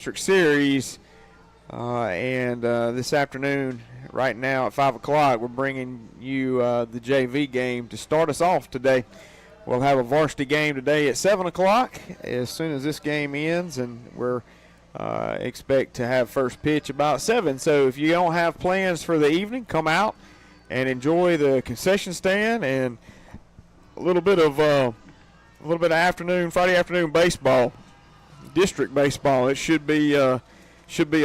District Series. And this afternoon, right now at 5 o'clock, we're bringing you the JV game to start us off today. We'll have a varsity game today at 7 o'clock as soon as this game ends, and we're expect to have first pitch about 7. So if you don't have plans for the evening, come out and enjoy the concession stand and a little bit of Friday afternoon baseball, district baseball. It should be a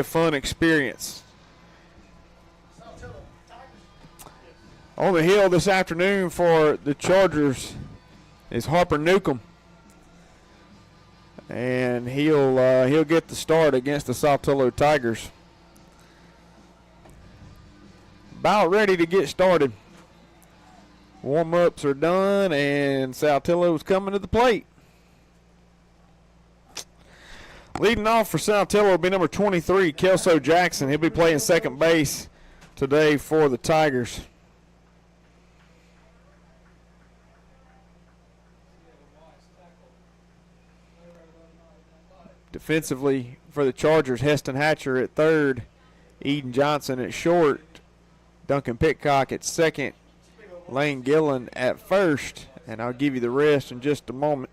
fun experience. On the hill this afternoon for the Chargers is Harper Newcomb, and he'll get the start against the Saltillo Tigers. About ready to get started. Warm-ups are done, and Saltillo's coming to the plate. Leading off for Saltillo will be number 23, Kelso Jackson. He'll be playing second base today for the Tigers. Defensively for the Chargers, Heston Hatcher at third, Eden Johnson at short, Duncan Pitcock at second, Lane Gillen at first, and I'll give you the rest in just a moment.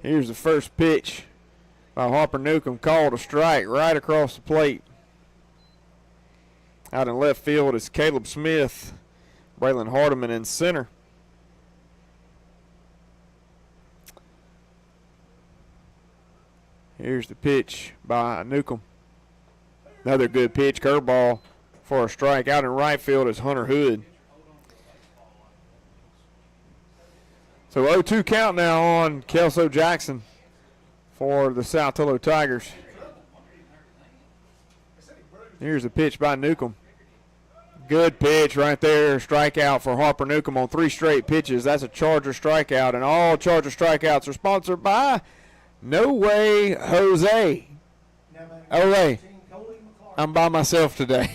Here's the first pitch by Harper Newcomb, called a strike right across the plate. Out in left field is Caleb Smith, Braylon Hardiman in center. Here's the pitch by Newcomb. Another good pitch, curveball for a strike. Out in right field is Hunter Hood. So 0-2 count now on Kelso Jackson for the Saltillo Tigers. Here's a pitch by Newcomb. Good pitch right there. Strikeout for Harper Newcomb on 3 straight pitches. That's a Charger strikeout, and all Charger strikeouts are sponsored by No Way Jose. Ole, I'm by myself today.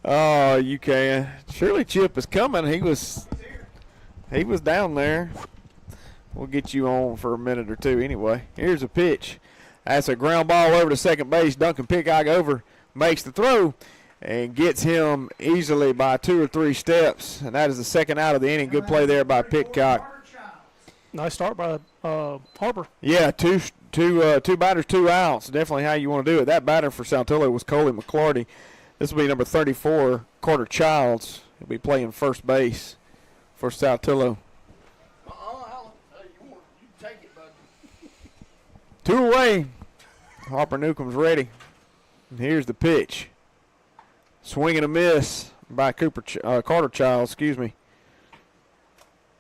Oh, you can. Surely Chip is coming. He was down there. We'll get you on for a minute or two anyway. Here's a pitch. That's a ground ball over to second base. Duncan Pitcock over, makes the throw, and gets him easily by 2 or 3 steps. And that is the second out of the inning. Good play there by Pitcock. Nice start by Harper. Yeah, two batters, 2 outs. Definitely how you want to do it. That batter for Saltillo was Coley McClarty. This will be number 34, Carter Childs. He'll be playing first base for Saltillo. You take it, bud. 2 away. Harper Newcomb's ready. And here's the pitch. Swing and a miss by Carter Childs, excuse me.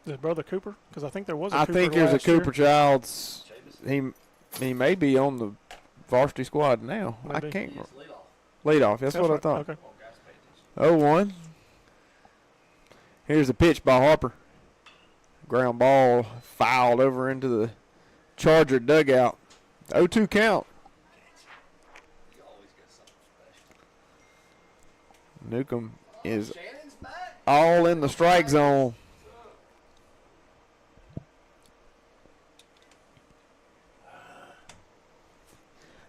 His brother Cooper? Because I think there was a I Cooper think there's a Cooper year. Childs. He may be on the varsity squad now. Maybe. I can't remember. Leadoff, that's what I thought. Okay. 0-1. Here's the pitch by Harper. Ground ball fouled over into the Charger dugout. 0-2 count. Newcomb is all in the strike zone.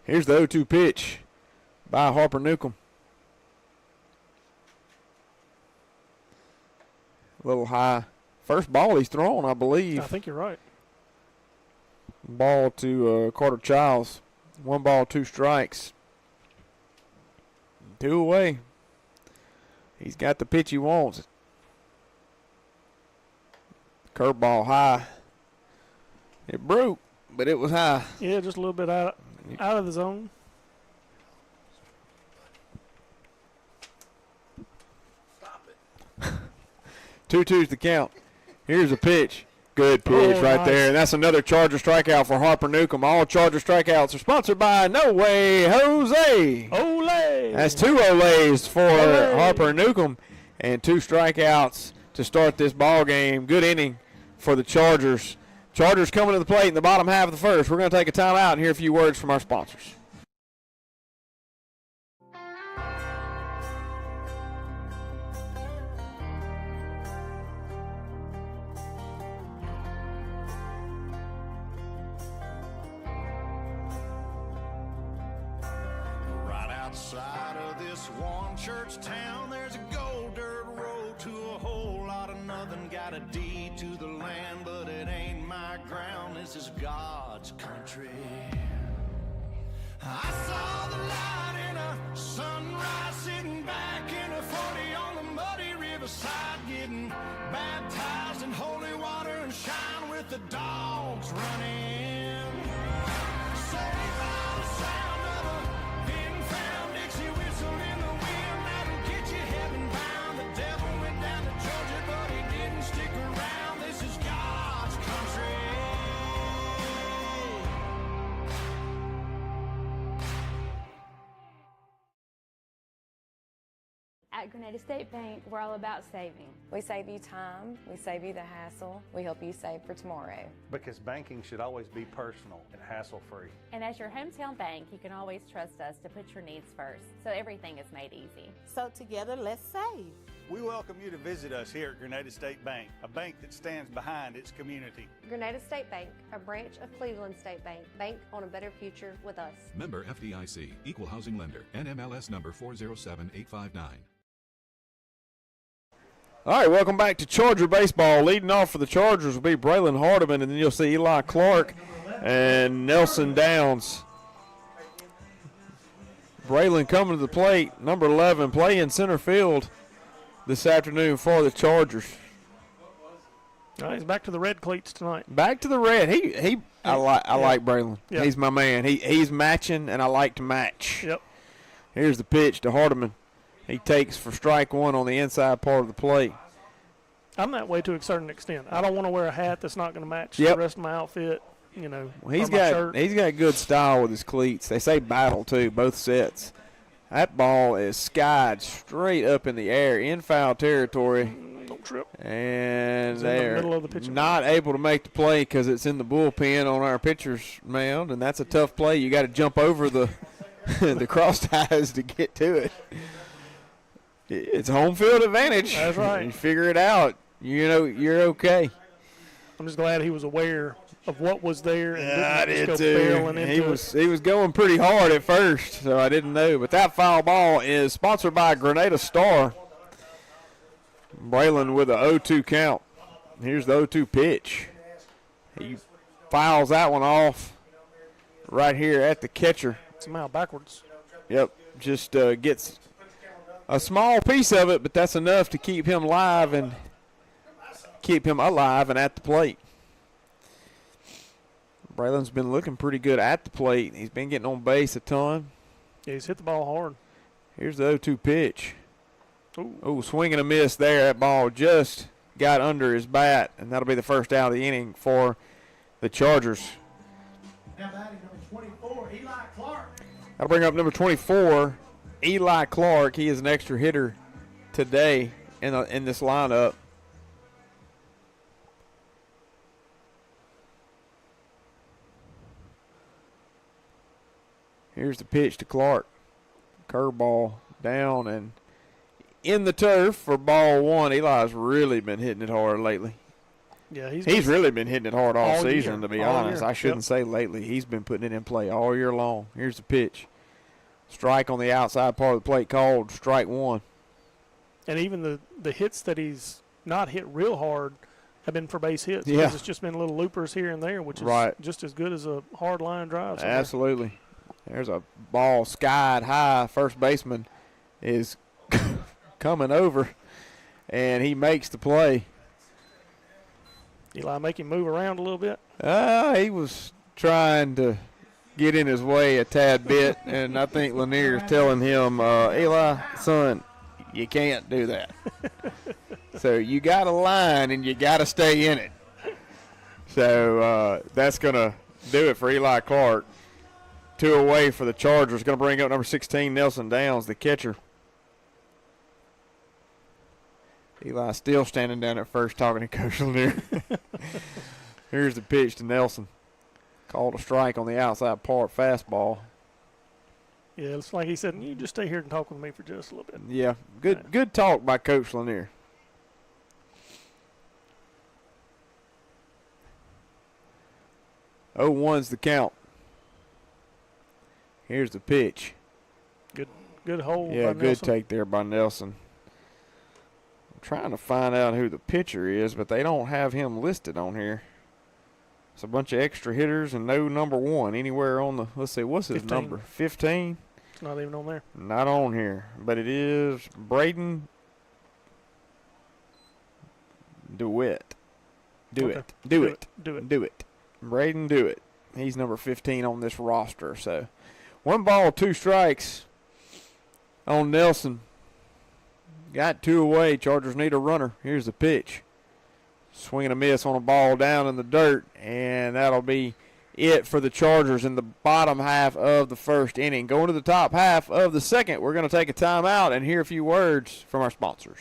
Here's the 0-2 pitch by Harper Newcomb. A little high. First ball he's thrown, I believe. I think you're right. Ball to Carter Childs. 1 ball, 2 strikes. 2 away. He's got the pitch he wants. Curveball high. It broke, but it was high. Yeah, just a little bit out of the zone. Stop it. 2-2's the count. Here's a pitch. Good pitch right nice. there. And that's another Charger strikeout for Harper Newcomb. All Charger strikeouts are sponsored by No Way Jose. Olay! That's 2 Olays for Olay. Harper Newcomb and 2 strikeouts to start this ball game. Good inning for the Chargers. Chargers coming to the plate in the bottom half of the first. We're going to take a timeout and hear a few words from our sponsors. Outside of this one church town, there's a gold dirt road to a whole lot of nothing. Got a deed to the land, but it ain't my ground. This is God's country. I saw the light in a sunrise, sitting back in a 40 on the muddy riverside, getting baptized in holy water and shine with the dogs running. Saved by the sound of a then-found Dixie whistle in the wind, that'll get you heaven bound. The devil went down to Georgia, but he didn't stick around. This is God's country. At Grenada State Bank, we're all about saving. We save you time, we save you the hassle, we help you save for tomorrow. Because banking should always be personal and hassle-free. And as your hometown bank, you can always trust us to put your needs first, so everything is made easy. So together, let's save. We welcome you to visit us here at Grenada State Bank, a bank that stands behind its community. Grenada State Bank, a branch of Cleveland State Bank. Bank on a better future with us. Member FDIC, Equal Housing Lender, NMLS number 407859. All right, welcome back to Charger Baseball. Leading off for the Chargers will be Braylon Hardiman, and then you'll see Eli Clark and Nelson Downs. Braylon coming to the plate, number 11, playing center field this afternoon for the Chargers. He's back to the red cleats tonight. Back to the red. I like Braylon. Yeah. He's my man. He's matching, and I like to match. Yep. Here's the pitch to Hardiman. He takes for strike one on the inside part of the plate. I'm that way to a certain extent. I don't want to wear a hat that's not going to match Yep. the rest of my outfit. You know, Well, he's or my shirt. got good style with his cleats. They say battle too, both sets. That ball is skied straight up in the air in foul territory, Don't trip. and It's in the they're middle of the pitching not able to make the play because it's in the bullpen on our pitcher's mound, and that's a tough play. You got to jump over the the cross ties to get to it. It's home field advantage. That's right. You figure it out. You know you're okay. I'm just glad he was aware of what was there and I didn't did just go barreling too. into He was going pretty hard at first, so I didn't know. But that foul ball is sponsored by Grenada Star. Braylon with a 0-2 count. Here's the 0-2 pitch. He fouls that one off right here at the catcher. it. Somehow backwards. Yep, just gets a small piece of it, but that's enough to keep him alive and at the plate. Braylon's been looking pretty good at the plate. He's been getting on base a ton. Yeah, he's hit the ball hard. Here's the 0-2 pitch. Ooh. Oh, swing and a miss there. That ball just got under his bat, and that'll be the first out of the inning for the Chargers. Now batting number 24, Eli Clark. That'll bring up number 24, Eli Clark. He is an extra hitter today in this lineup. Here's the pitch to Clark. Curveball down and in the turf for ball one. Eli's really been hitting it hard lately. Yeah, He's really been hitting it hard all season, year. to be All honest. year. I shouldn't say lately. He's been putting it in play all year long. Here's the pitch. Strike on the outside part of the plate called strike one. And even the hits that he's not hit real hard have been for base hits. Yeah. Because it's just been little loopers here and there, which is Right. just as good as a hard line drive. somewhere. Absolutely. There's a ball skied high. First baseman is coming over, and he makes the play. Eli make him move around a little bit. He was trying to get in his way a tad bit, and I think Lanier's telling him, Eli, son, you can't do that. So you got a line, and you got to stay in it. So that's going to do it for Eli Clark. 2 away for the Chargers. Going to bring up number 16, Nelson Downs, the catcher. Eli still standing down at first talking to Coach Lanier. Here's the pitch to Nelson. Called a strike on the outside part, fastball. Yeah, it's like he said, you just stay here and talk with me for just a little bit. Yeah, good talk by Coach Lanier. Oh, 1's the count. Here's the pitch. Good Good hold. Yeah, by good Nelson. take there by Nelson. I'm trying to find out who the pitcher is, but they don't have him listed on here. It's a bunch of extra hitters and no number 1 anywhere on the, let's see, what's his 15. number? 15? It's not even on there. Not on here, but it is Braden DeWitt. Do Okay. it. Do it. Braden Dewitt. He's number 15 on this roster. So 1 ball, 2 strikes on Nelson. Got 2 away. Chargers need a runner. Here's the pitch. Swing and a miss on a ball down in the dirt, and that'll be it for the Chargers in the bottom half of the first inning. Going to the top half of the second, we're going to take a timeout and hear a few words from our sponsors.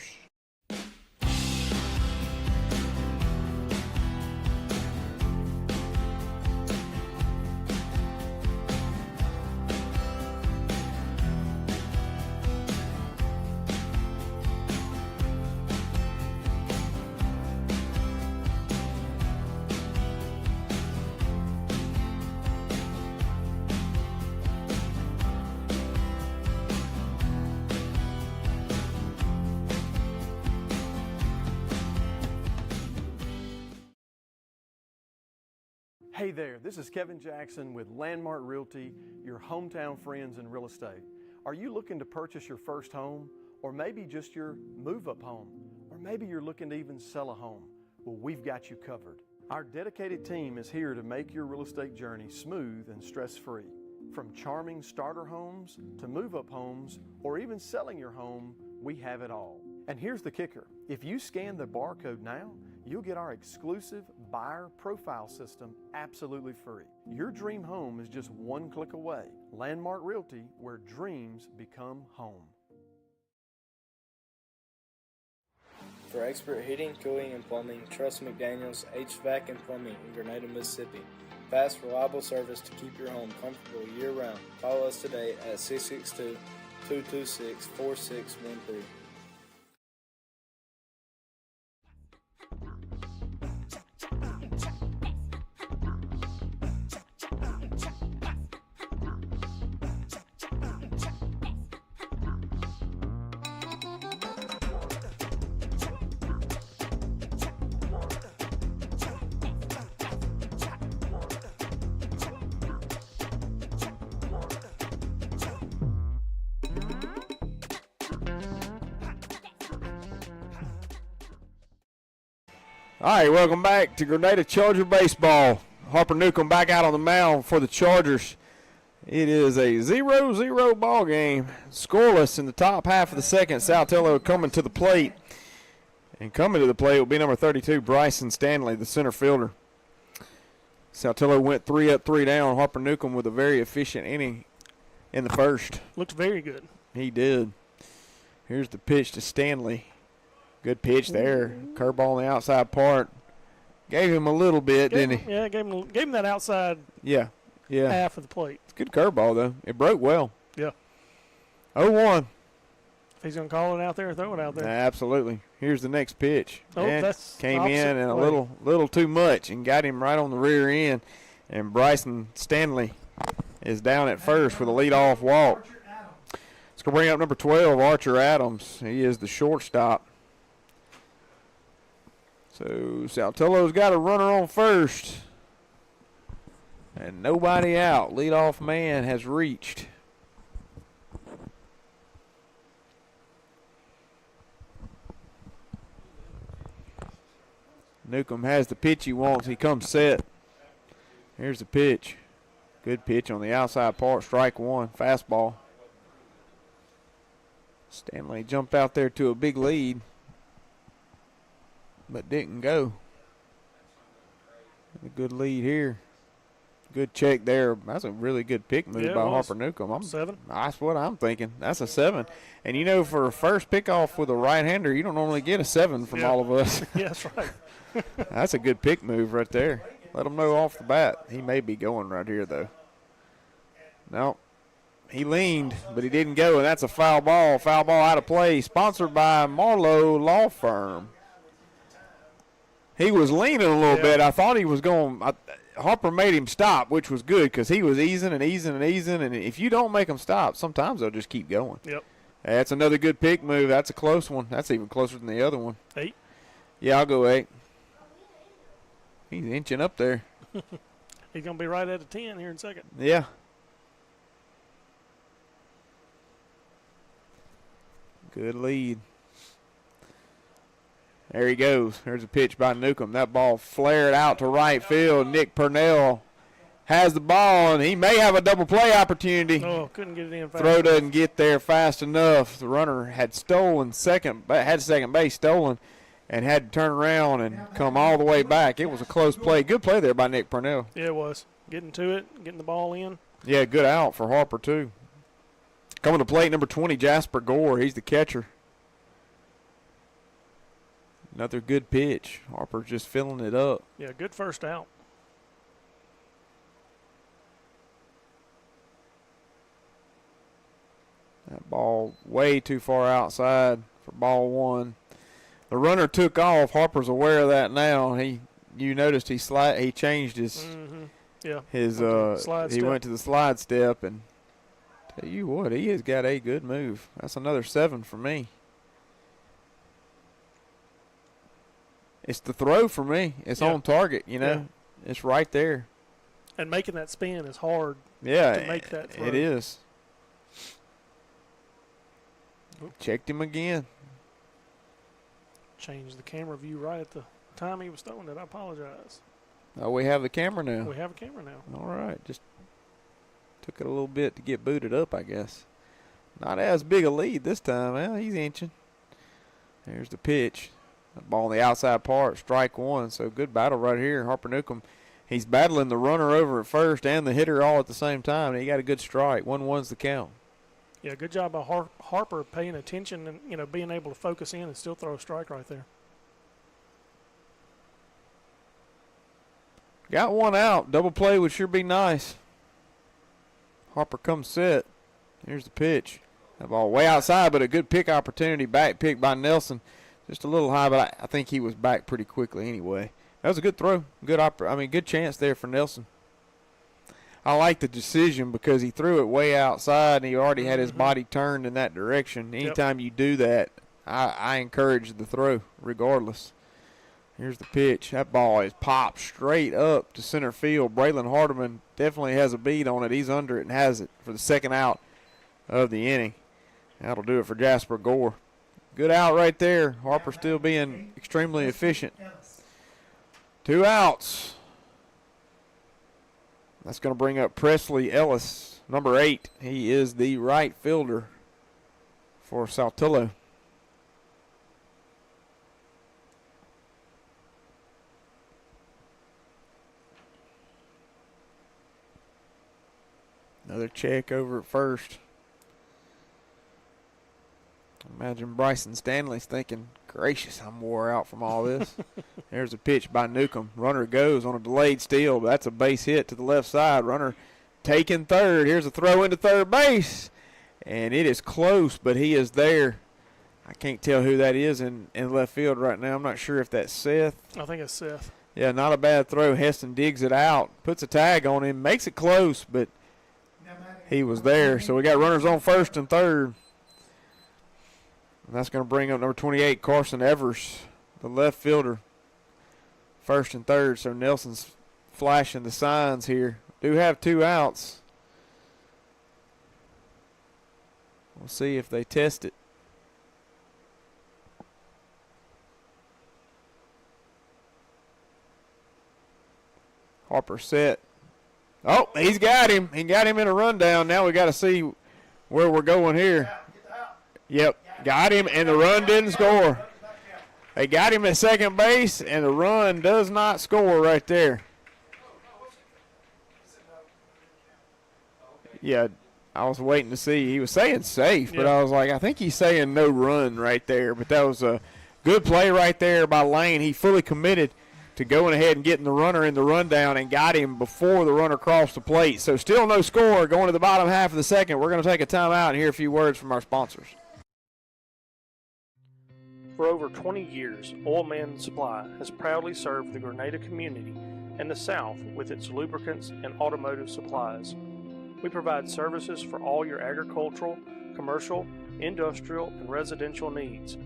Hey there, this is Kevin Jackson with Landmark Realty, your hometown friends in real estate. Are you looking to purchase your first home, or maybe just your move-up home, or maybe you're looking to even sell a home? Well, we've got you covered. Our dedicated team is here to make your real estate journey smooth and stress-free. From charming starter homes to move-up homes, or even selling your home, we have it all. And here's the kicker. If you scan the barcode now, you'll get our exclusive buyer profile system absolutely free. Your dream home is just 1 click away. Landmark Realty, where dreams become home. For expert heating, cooling, and plumbing, trust McDaniels HVAC and Plumbing in Grenada, Mississippi. Fast, reliable service to keep your home comfortable year-round. Call us today at 662-226-4613. All right, welcome back to Grenada Charger Baseball. Harper Newcomb back out on the mound for the Chargers. It is a 0-0 ball game. Scoreless in the top half of the second. Saltillo coming to the plate. And coming to the plate will be number 32, Bryson Stanley, the center fielder. Saltillo went 3 up, 3 down. Harper Newcomb with a very efficient inning in the first. Looked very good. He did. Here's the pitch to Stanley. Good pitch there. Curveball on the outside part. Gave him a little bit, didn't he? Yeah, gave him that outside half of the plate. It's a good curveball, though. It broke well. Yeah. 0-1. If he's going to call it out there, throw it out there. Absolutely. Here's the next pitch. Oh, and that's came in and a little too much and got him right on the rear end. And Bryson Stanley is down at first with a leadoff walk. It's going to bring up number 12, Archer Adams. He is the shortstop. So Saltillo's got a runner on first. And nobody out. Leadoff man has reached. Newcomb has the pitch he wants. He comes set. Here's the pitch. Good pitch on the outside part. Strike one. Fastball. Stanley jumped out there to a big lead, but didn't go. A good lead here. Good check there. That's a really good pick move by Harper Newcomb. 7. That's what I'm thinking. That's a 7. And, you know, for a first pickoff with a right-hander, you don't normally get a 7 from all of us. Yeah, that's right. That's a good pick move right there. Let him know off the bat. He may be going right here, though. No. He leaned, but he didn't go, and that's a foul ball. Foul ball out of play. Sponsored by Marlowe Law Firm. He was leaning a little bit. I thought he was going Harper made him stop, which was good because he was easing and easing and easing. And if you don't make them stop, sometimes they'll just keep going. Yep. That's another good pick move. That's a close one. That's even closer than the other one. 8. Yeah, I'll go 8. He's inching up there. He's going to be right at a 10 here in a second. Yeah. Good lead. There he goes. There's a pitch by Newcomb. That ball flared out to right field. Nick Purnell has the ball, and he may have a double play opportunity. Oh, couldn't get it in fast. Throw doesn't get there fast enough. The runner had stolen second base stolen, and had to turn around and come all the way back. It was a close play. Good play there by Nick Purnell. Yeah, it was. Getting to it, getting the ball in. Yeah, good out for Harper, too. Coming to plate, number 20, Jasper Gore. He's the catcher. Another good pitch. Harper's just filling it up. Yeah, good first out. That ball way too far outside for ball 1. The runner took off. Harper's aware of that now. You noticed he changed his slide he step. went to the slide step, and tell you what, he has got a good move. That's another 7 for me. It's the throw for me. It's on target, you know. Yeah. It's right there. And making that spin is hard. Yeah, to make that throw. It is. Checked him again. Changed the camera view right at the time he was throwing it. I apologize. Oh, we have the camera now. We have a camera now. All right. Just took it a little bit to get booted up, I guess. Not as big a lead this time. Well, he's inching. There's the pitch. The ball on the outside part, strike 1. So good battle right here. Harper Newcomb, he's battling the runner over at first and the hitter all at the same time. And he got a good strike. 1-1's the count. Yeah, good job by Harper paying attention and being able to focus in and still throw a strike right there. Got one out. Double play would sure be nice. Harper comes set. Here's the pitch. That ball way outside, but a good pick opportunity. Back pick by Nelson. Just a little high, but I think he was back pretty quickly anyway. That was a good throw. Good chance there for Nelson. I like the decision because he threw it way outside and he already had his body turned in that direction. Anytime you do that, I encourage the throw regardless. Here's the pitch. That ball is popped straight up to center field. Braylon Hardeman definitely has a beat on it. He's under it and has it for the second out of the inning. That'll do it for Jasper Gore. Good out right there. Harper still being extremely efficient. 2 outs. That's going to bring up Presley Ellis, number 8. He is the right fielder for Saltillo. Another check over at first. Imagine Bryson Stanley's thinking, gracious, I'm wore out from all this. There's a pitch by Newcomb. Runner goes on a delayed steal, but that's a base hit to the left side. Runner taking third. Here's a throw into third base. And it is close, but he is there. I can't tell who that is in left field right now. I'm not sure if that's Seth. I think it's Seth. Yeah, not a bad throw. Heston digs it out, puts a tag on him, makes it close, but he was there. So we got runners on first and third. And that's going to bring up number 28, Carson Evers, the left fielder. First and third, so Nelson's flashing the signs here. Do have 2 outs. We'll see if they test it. Harper set. Oh, he's got him. He got him in a rundown. Now we got to see where we're going here. Yep, got him, and the run didn't score. They got him at second base, and the run does not score right there. Yeah, I was waiting to see. He was saying safe, but I was like, I think he's saying no run right there. But that was a good play right there by Lane. He fully committed to going ahead and getting the runner in the rundown and got him before the runner crossed the plate. So still no score going to the bottom half of the second. We're going to take a timeout and hear a few words from our sponsors. For over 20 years, Oil Man Supply has proudly served the Grenada community and the South with its lubricants and automotive supplies. We provide services for all your agricultural, commercial, industrial, and residential needs.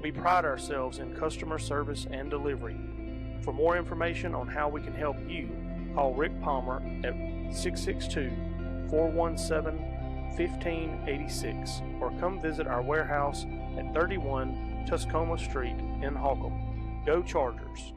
We pride ourselves in customer service and delivery. For more information on how we can help you, call Rick Palmer at 662-417-1586 or come visit our warehouse at 31 Tuscoma Street in Holcomb. Go Chargers!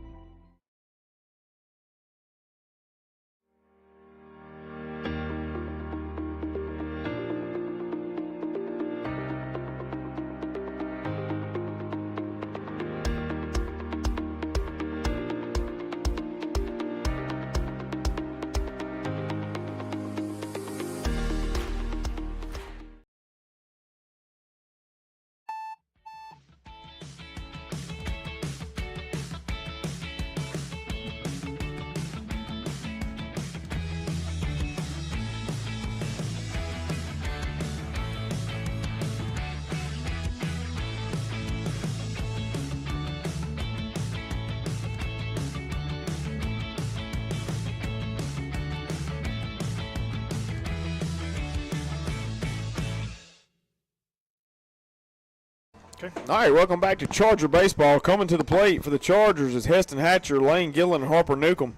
All right, welcome back to Charger Baseball. Coming to the plate for the Chargers is Heston Hatcher, Lane Gillen, and Harper Newcomb.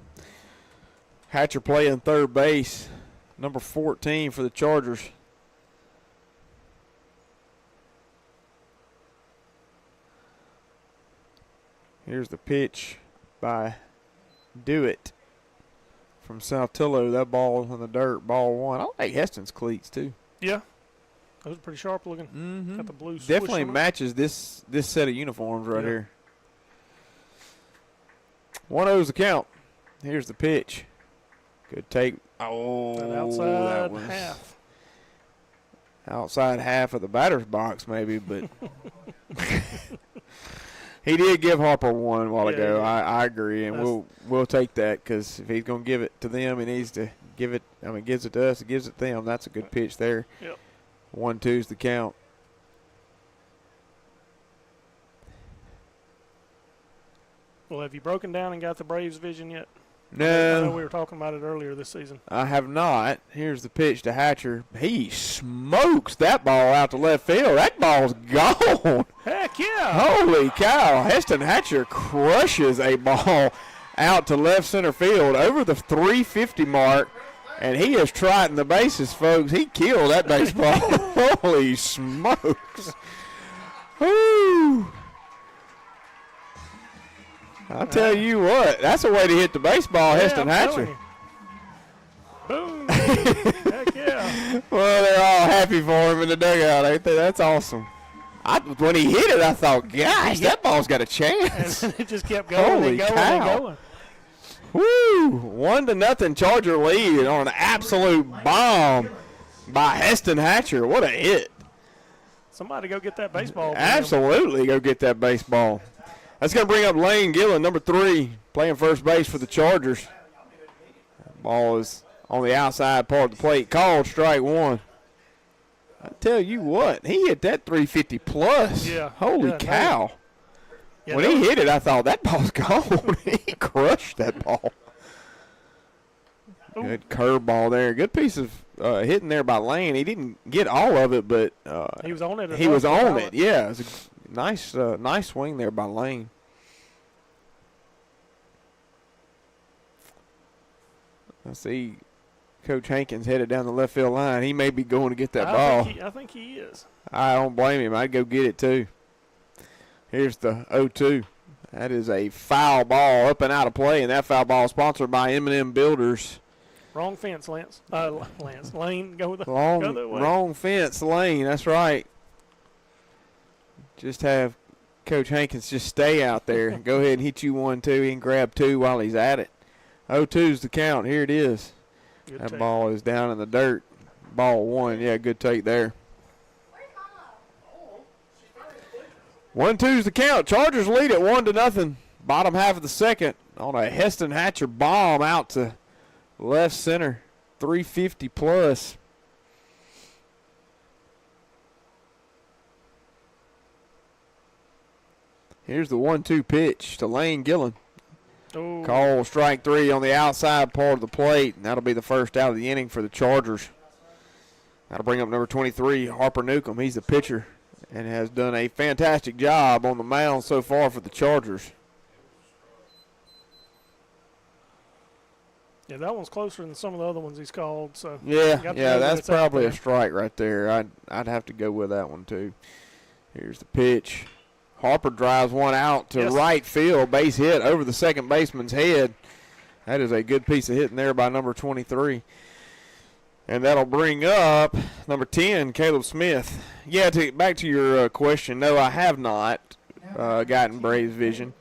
Hatcher playing third base, number 14 for the Chargers. Here's the pitch by Dewitt from Saltillo. That ball in the dirt, ball one. I like Heston's cleats, too. Yeah. Those are pretty sharp looking. Mm-hmm. Got the blue swoosh Definitely on it. matches this set of uniforms right here. 1-0's the count. Here's the pitch. Good take. Oh, that outside that was half. Outside half of the batter's box, maybe, but he did give Harper one a while ago. Yeah. I agree, and we'll take that because if he's going to give it to them, he needs to give it. I mean, gives it to us, he gives it to them. That's a good pitch there. Yep. 1-2's the count. Well, have you broken down and got the Braves vision yet? No. I know we were talking about it earlier this season. I have not. Here's the pitch to Hatcher. He smokes that ball out to left field. That ball's gone. Heck yeah. Holy cow. Heston Hatcher crushes a ball out to left center field over the 350 mark. And he is trotting the bases, folks. He killed that baseball. Holy smokes. Woo. I'll tell you what. That's a way to hit the baseball, Heston Hatcher. Boom. Heck yeah. Well, they're all happy for him in the dugout, ain't they? That's awesome. When he hit it, I thought, gosh, that ball's got a chance. And it just kept going Holy and going cow. and going. Woo! 1-0 Charger lead on an absolute bomb by Heston Hatcher. What a hit. Somebody go get that baseball. Absolutely go get that baseball. That's going to bring up Lane Gillen, number 3, playing first base for the Chargers. Ball is on the outside part of the plate. Called strike one. I tell you what, he hit that 350 plus. Yeah. Holy cow. Yeah, when he hit it, I thought, that ball's gone. He crushed that ball. Ooh. Good curveball there. Good piece of hitting there by Lane. He didn't get all of it, but he was on it. He was on it, yeah. It was a nice swing there by Lane. I see Coach Hankins headed down the left field line. He may be going to get that ball. I think he is. I don't blame him. I'd go get it too. Here's the 0-2. That is a foul ball up and out of play, and that foul ball is sponsored by M&M Builders. Wrong fence, Lance. Lane, go the way. Wrong fence, Lane. That's right. Just have Coach Hankins just stay out there. Go ahead and hit you 1-2. He can grab 2 while he's at it. 0-2's the count. Here it is. Good that take. Ball is down in the dirt. Ball 1. Yeah, good take there. 1-2's the count. Chargers lead at 1-0. Bottom half of the second on a Heston Hatcher bomb out to left center. 350 plus. Here's the 1-2 pitch to Lane Gillen. Oh. Call strike 3 on the outside part of the plate, and that'll be the first out of the inning for the Chargers. That'll bring up number 23, Harper Newcomb. He's the pitcher and has done a fantastic job on the mound so far for the Chargers. Yeah, that one's closer than some of the other ones he's called. So Yeah, that's probably a strike right there. I'd have to go with that one too. Here's the pitch. Harper drives one out to right field, base hit over the second baseman's head. That is a good piece of hitting there by number 23. And that'll bring up number 10, Caleb Smith. Yeah, back to your question, no, I have not gotten Braves Vision.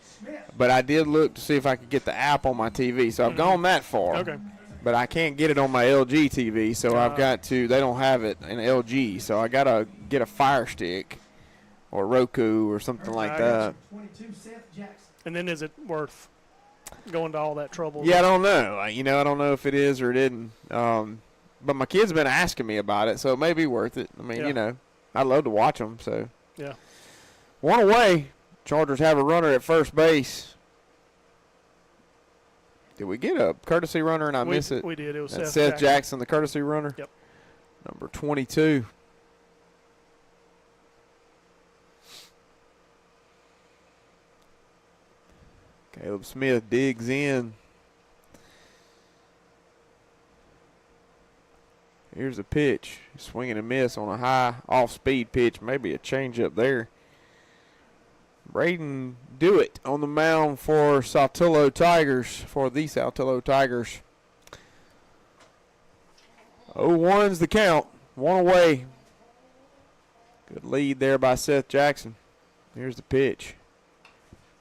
But I did look to see if I could get the app on my TV, so I've gone that far. Okay. But I can't get it on my LG TV, so I've got to. They don't have it in LG, so I got to get a Fire Stick or Roku or something like that. And then is it worth going to all that trouble? Yeah, I don't know. I don't know if it is or it isn't. But my kids have been asking me about it, so it may be worth it. I mean, I love to watch them. So yeah. One away. Chargers have a runner at first base. Did we get a courtesy runner and I miss it? We did. It was Seth Jackson, the courtesy runner. Yep. Number 22. Caleb Smith digs in. Here's a pitch. Swing and a miss on a high off-speed pitch. Maybe a changeup there. Braden Dewitt on the mound for Saltillo Tigers, for the Saltillo Tigers. 0-1's the count. One away. Good lead there by Seth Jackson. Here's the pitch.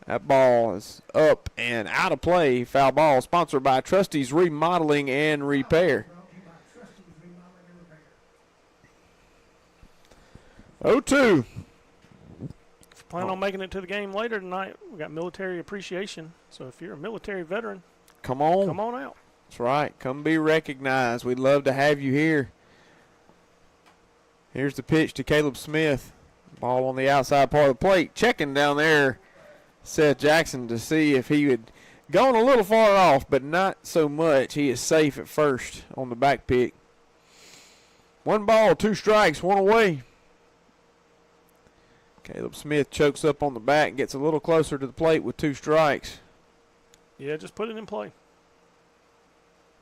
That ball is up and out of play. Foul ball, sponsored by Trustees Remodeling and Repair. 0-2. Plan on making it to the game later tonight. We got military appreciation. So if you're a military veteran, come on out. That's right. Come be recognized. We'd love to have you here. Here's the pitch to Caleb Smith. Ball on the outside part of the plate. Checking down there, Seth Jackson, to see if he had gone a little far off, but not so much. He is safe at first on the back pick. 1 ball, 2 strikes, 1 away. Caleb Smith chokes up on the back and gets a little closer to the plate with 2 strikes. Yeah, just put it in play.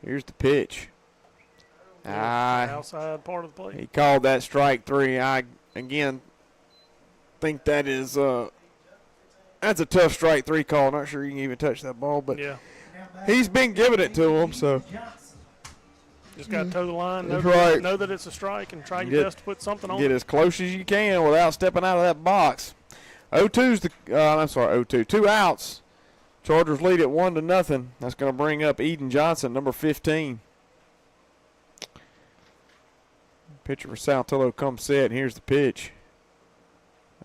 Here's the pitch. Outside part of the plate. He called that strike 3. I, again, think that is that's a tough strike 3 call. Not sure you can even touch that ball, but he's been giving it to him, so. Just got to toe the line, know that it's a strike, and try your best to put something on it. Get as close as you can without stepping out of that box. 0-2's the 0-2. 2 outs. Chargers lead it 1-0. That's going to bring up Eden Johnson, number 15. Pitcher for Saltillo comes set, and here's the pitch.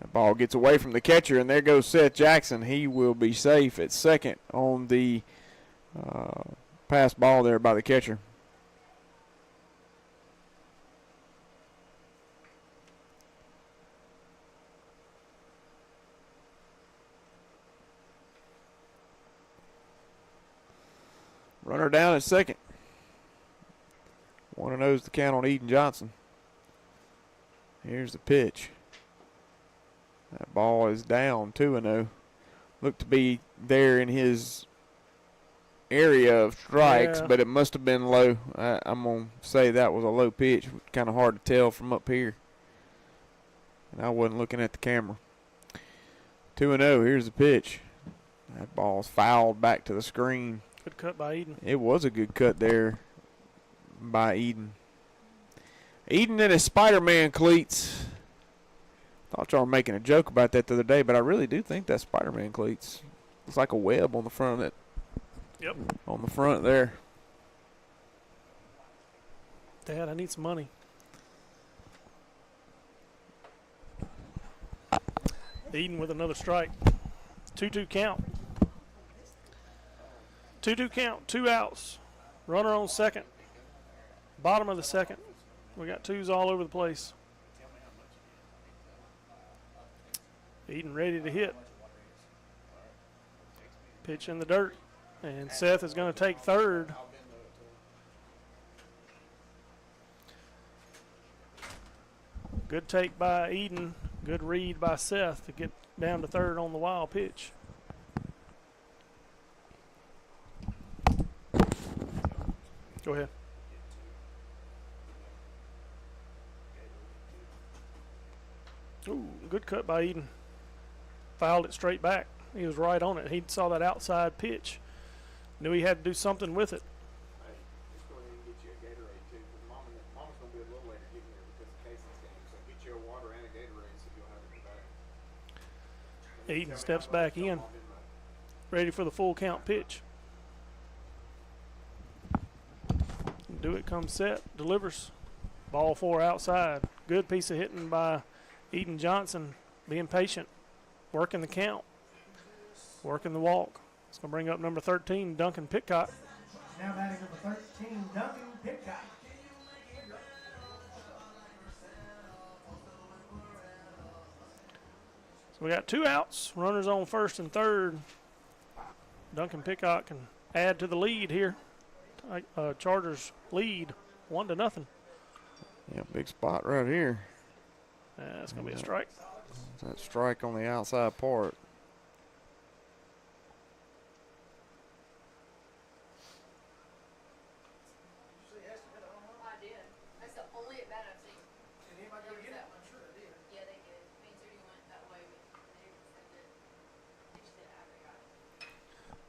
That ball gets away from the catcher, and there goes Seth Jackson. He will be safe at second on the pass ball there by the catcher. Runner down at second. 1-0's the count on Eden Johnson. Here's the pitch. That ball is down, 2-0. Looked to be there in his area of strikes, but it must have been low. I'm going to say that was a low pitch. Kind of hard to tell from up here. And I wasn't looking at the camera. 2-0, here's the pitch. That ball's fouled back to the screen. Good cut by Eden. It was a good cut there by Eden. Eden in his Spider-Man cleats. Thought y'all were making a joke about that the other day, but I really do think that's Spider-Man cleats. It's like a web on the front of it. Yep. On the front there. Dad, I need some money. Eden with another strike. 2-2 count. 2-2 count, 2 outs. Runner on second. Bottom of the second. We got 2s all over the place. Eden ready to hit. Pitch in the dirt. And Seth is going to take third. Good take by Eden. Good read by Seth to get down to third on the wild pitch. Go ahead. Ooh, good cut by Eden. Fouled it straight back. He was right on it. He saw that outside pitch. Knew he had to do something with it. Hey, just go ahead and get you a Gatorade too, because Mama's going to be a little later getting here because of Casey's game. So get you a water and a Gatorade so you'll have it back. Eden steps back in, ready for the full count pitch. Do it comes set, delivers. Ball 4 outside. Good piece of hitting by Eden Johnson, being patient, working the count, working the walk. It's going to bring up number 13, Duncan Pitcock. Now batting number 13, Duncan Pitcock. So we got 2 outs, runners on first and third. Duncan Pitcock can add to the lead here. Chargers lead 1-0. Yeah, big spot right here. That's going to be a strike. That strike on the outside part.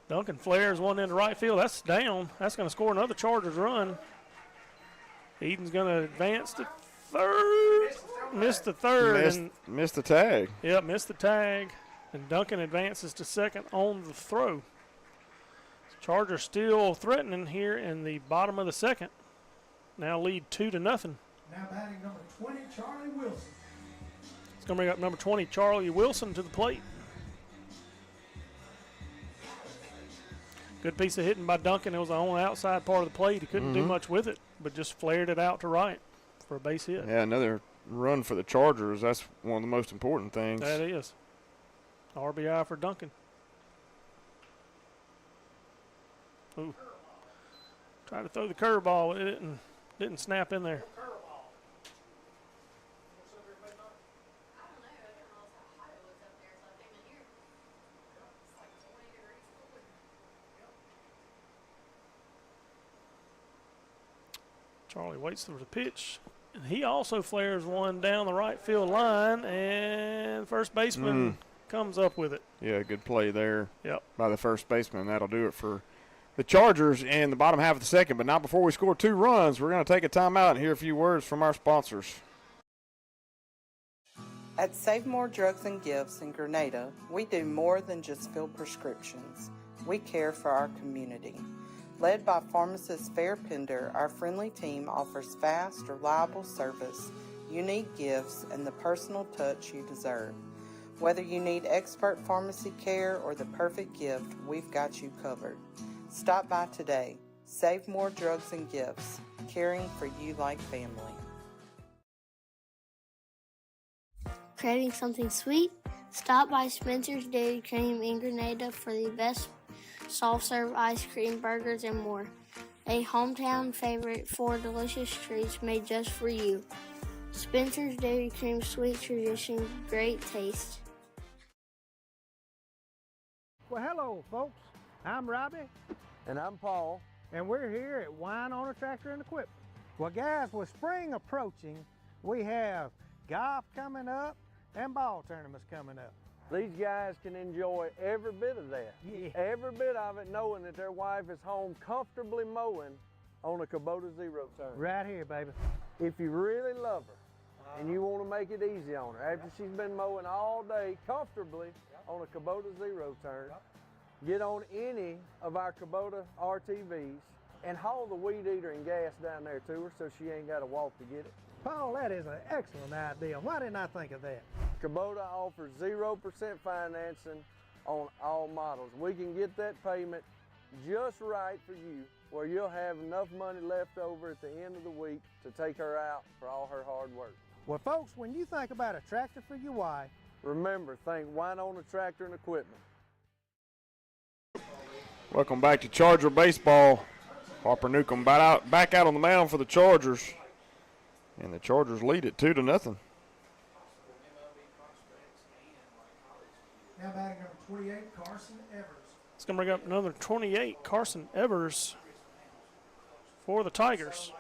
Duncan flares one into right field. That's down. That's going to score another Chargers run. Eden's going to advance to third. Missed the third. Missed the tag. Yep, missed the tag. And Duncan advances to second on the throw. Chargers still threatening here in the bottom of the second. Now lead 2-0. Now batting number 20, Charlie Wilson. It's going to bring up number 20, Charlie Wilson, to the plate. Good piece of hitting by Duncan. It was on the outside part of the plate. He couldn't do much with it, but just flared it out to right for a base hit. Yeah, another run for the Chargers. That's one of the most important things. That is. RBI for Duncan. Ooh. Tried to throw the curveball. It didn't snap in there. Charlie waits for the pitch. And he also flares one down the right field line, and first baseman comes up with it. Yeah, good play there Yep. by the first baseman. That'll do it for the Chargers in the bottom half of the second. But not before we score 2 runs. We're going to take a timeout and hear a few words from our sponsors. At Save More Drugs and Gifts in Grenada, we do more than just fill prescriptions. We care for our community. Led by pharmacist Fair Pender, our friendly team offers fast, reliable service, unique gifts, and the personal touch you deserve. Whether you need expert pharmacy care or the perfect gift, we've got you covered. Stop by today. Save More Drugs and Gifts, caring for you like family. Craving something sweet? Stop by Spencer's Dairy Cream in Grenada for the best soft-serve ice cream, burgers, and more. A hometown favorite for delicious treats made just for you. Spencer's Dairy Cream, sweet tradition, great taste. Well, hello, folks. I'm Robbie. And I'm Paul. And we're here at Wine on a Tractor and Equipment. Well, guys, with spring approaching, we have golf coming up and ball tournaments coming up. These guys can enjoy every bit of that. Yeah. Every bit of it, knowing that their wife is home comfortably mowing on a Kubota zero turn. Right here, baby. If you really love her and you want to make it easy on her, after she's been mowing all day comfortably on a Kubota zero turn, get on any of our Kubota RTVs and haul the weed eater and gas down there to her so she ain't got to walk to get it. Paul, that is an excellent idea. Why didn't I think of that? Kubota offers 0% financing on all models. We can get that payment just right for you, where you'll have enough money left over at the end of the week to take her out for all her hard work. Well, folks, when you think about a tractor for your wife, remember, think Wine on a Tractor and Equipment. Welcome back to Charger Baseball. Harper Newcomb back out on the mound for the Chargers. And the Chargers lead it 2-0. Now batting number 28, Carson Evers. It's going to bring up number 28, Carson Evers, for the Tigers.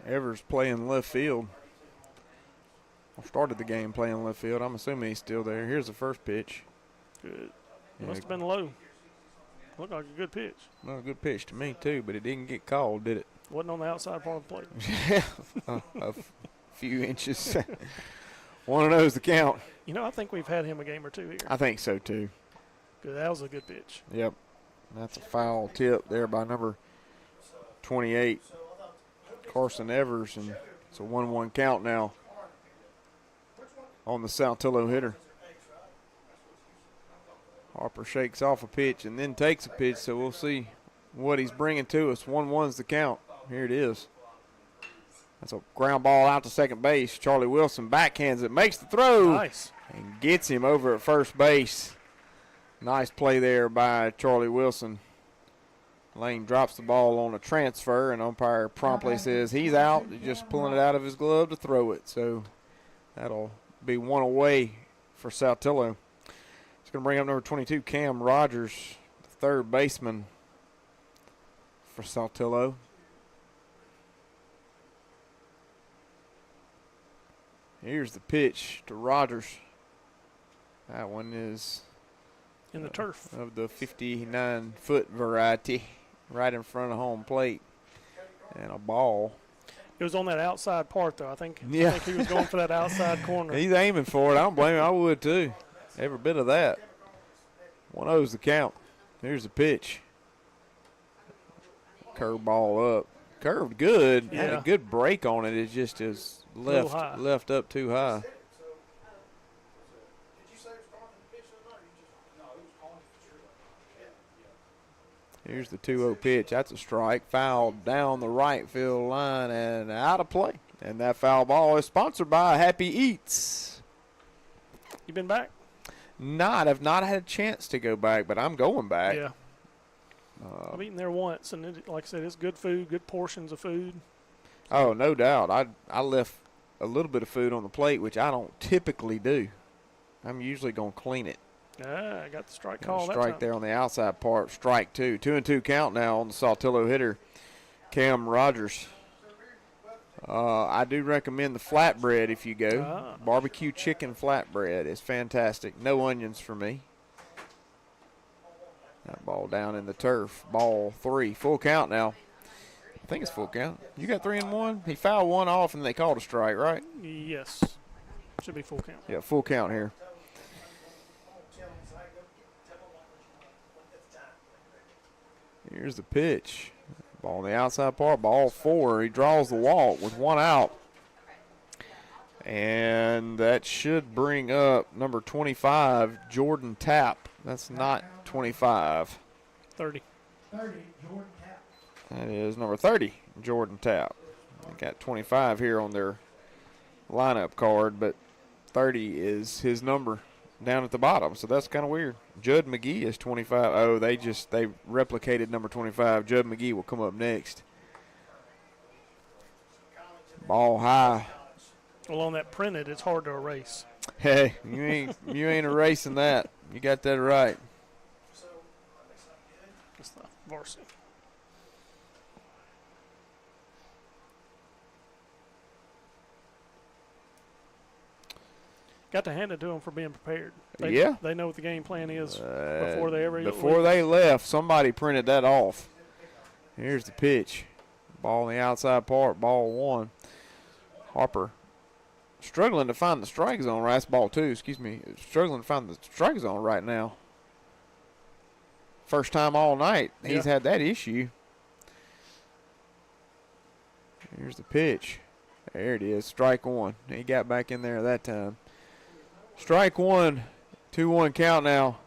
Evers playing left field. I started the game playing left field. I'm assuming he's still there. Here's the first pitch. Good. Must have been low. Looked like a good pitch. Well, a good pitch to me, too, but it didn't get called, did it? Wasn't on the outside part of the plate. Yeah, a few inches. 1-0's the count. You know, I think we've had him a game or two here. I think so, too. Good. That was a good pitch. Yep. That's a foul tip there by number 28, Carson Evers, and it's a 1-1 count now on the Saltillo hitter. Harper shakes off a pitch and then takes a pitch, so we'll see what he's bringing to us. 1-1's the count. Here it is. That's a ground ball out to second base. Charlie Wilson backhands it, makes the throw. Nice. And gets him over at first base. Nice play there by Charlie Wilson. Lane drops the ball on a transfer, and umpire promptly says he's out. He's just pulling it out of his glove to throw it. So that'll be one away for Saltillo. It's going to bring up number 22, Cam Rogers, the third baseman for Saltillo. Here's the pitch to Rogers. That one is in the turf of the 59-foot variety, right in front of home plate, and a ball. It was on that outside part, though. I think he was going for that outside corner. He's aiming for it. I don't blame him. I would, too. Every bit of that. 1-0's the count. Here's the pitch. Curve ball up. Curved good. Yeah. Had a good break on it. It just is left up too high. Here's the 2-0 pitch. That's a strike. Foul down the right field line and out of play. And that foul ball is sponsored by Happy Eats. You been back? I've not had a chance to go back, but I'm going back. Yeah. I've eaten there once, and like I said, it's good food, good portions of food. Oh, no doubt. I left a little bit of food on the plate, which I don't typically do. I'm usually going to clean it. I got the strike call that strike time. there on the outside part. Strike two. 2-2 count now on the Saltillo hitter, Cam Rogers. I do recommend the flatbread if you go. Barbecue chicken flatbread is fantastic. No onions for me. That ball down in the turf. Ball 3. Full count now. I think it's full count. You got 3-1? He fouled one off and they called a strike, right? Yes. Should be full count. Yeah, full count here. Here's the pitch. Ball on the outside part, ball 4. He draws the walk with one out. And that should bring up number 25, Jordan Tapp. That's not 25. 30. 30, Jordan Tapp. That is number 30, Jordan Tapp. They got 25 here on their lineup card, but 30 is his number down at the bottom, so that's kind of weird. Judd McGee is 25. Oh, they replicated number 25. Judd McGee will come up next. Ball high. Well, on that printed, it's hard to erase. Hey, you ain't erasing that. You got that right. It's the varsity. Got to hand it to them for being prepared. They know what the game plan is before they ever Before they left, somebody printed that off. Here's the pitch. Ball on the outside part, ball 1. Harper struggling to find the strike zone. That's ball 2, excuse me. Struggling to find the strike zone right now. First time all night he's had that issue. Here's the pitch. There it is, strike 1. He got back in there that time. Strike 1, 2-1 count now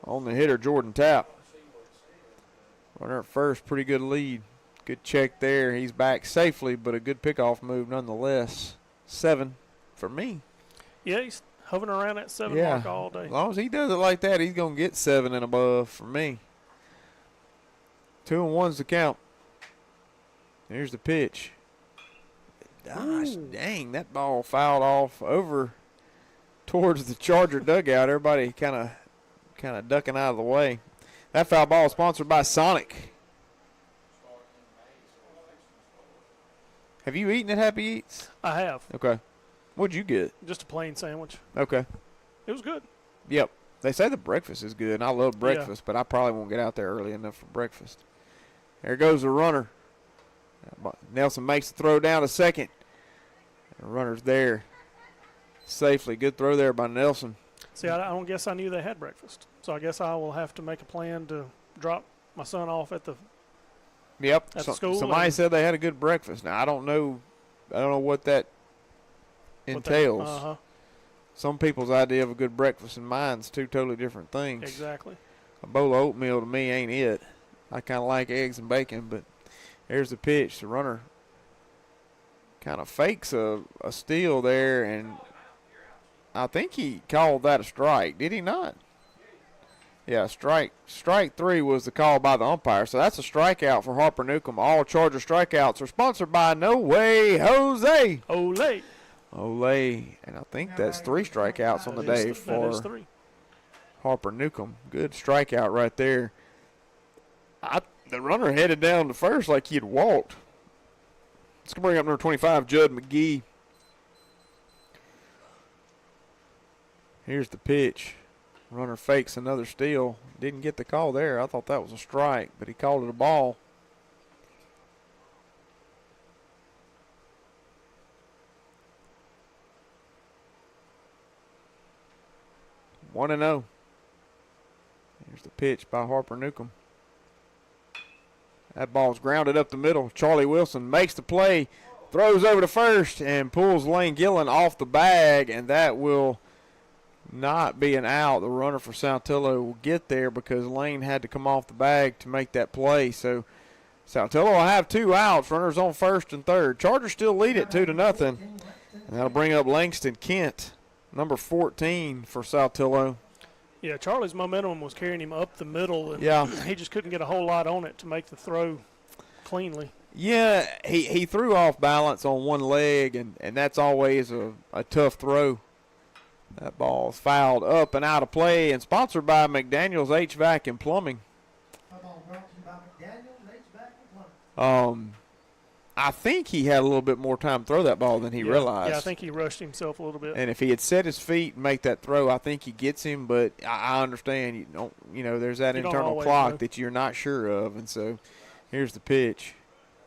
on the hitter, Jordan Tapp. Runner at first, pretty good lead. Good check there. He's back safely, but a good pickoff move nonetheless. 7 for me. Yeah, he's hovering around that 7 Yeah. mark all day. As long as he does it like that, he's going to get 7 and above for me. 2-1's the count. Here's the pitch. Gosh, dang, that ball fouled off over towards the Charger dugout. Everybody kind of ducking out of the way. That foul ball is sponsored by Sonic. Have you eaten at Happy Eats? I have. Okay. What'd you get? Just a plain sandwich. Okay. It was good. Yep. They say the breakfast is good, and I love breakfast, but I probably won't get out there early enough for breakfast. There goes the runner. Nelson makes the throw down to second. The runner's there safely. Good throw there by Nelson. See, I don't guess I knew they had breakfast. So I guess I will have to make a plan to drop my son off at the Yep. at the school. Somebody said they had a good breakfast. Now, I don't know what that entails. Some people's idea of a good breakfast and mine's two totally different things. Exactly. A bowl of oatmeal to me ain't it. I kind of like eggs and bacon, but here's the pitch. The runner kind of fakes a steal there, and I think he called that a strike. Did he not? Yeah, strike 3 was the call by the umpire. So that's a strikeout for Harper Newcomb. All Charger strikeouts are sponsored by No Way Jose. Olay. Olay. And I think that's 3 strikeouts on the day for Harper Newcomb. Good strikeout right there. The runner headed down to first like he had walked. Let's bring up number 25, Judd McGee. Here's the pitch. Runner fakes another steal. Didn't get the call there. I thought that was a strike, but he called it a ball. One and 0. Here's the pitch by Harper Newcomb. That ball's grounded up the middle. Charlie Wilson makes the play, throws over to first, and pulls Lane Gillen off the bag, and that will not be an out. The runner for Saltillo will get there because Lane had to come off the bag to make that play. So Saltillo will have 2 outs. Runners on first and third. Chargers still lead it 2-0. And that'll bring up Langston Kent, number 14 for Saltillo. Yeah, Charlie's momentum was carrying him up the middle, and he just couldn't get a whole lot on it to make the throw cleanly. Yeah, he threw off balance on one leg, and that's always a tough throw. That ball is fouled up and out of play, and sponsored by McDaniel's HVAC and Plumbing. I think he had a little bit more time to throw that ball than he realized. Yeah, I think he rushed himself a little bit. And if he had set his feet and make that throw, I think he gets him. But I understand, there's that internal clock that you're not sure of. And so here's the pitch.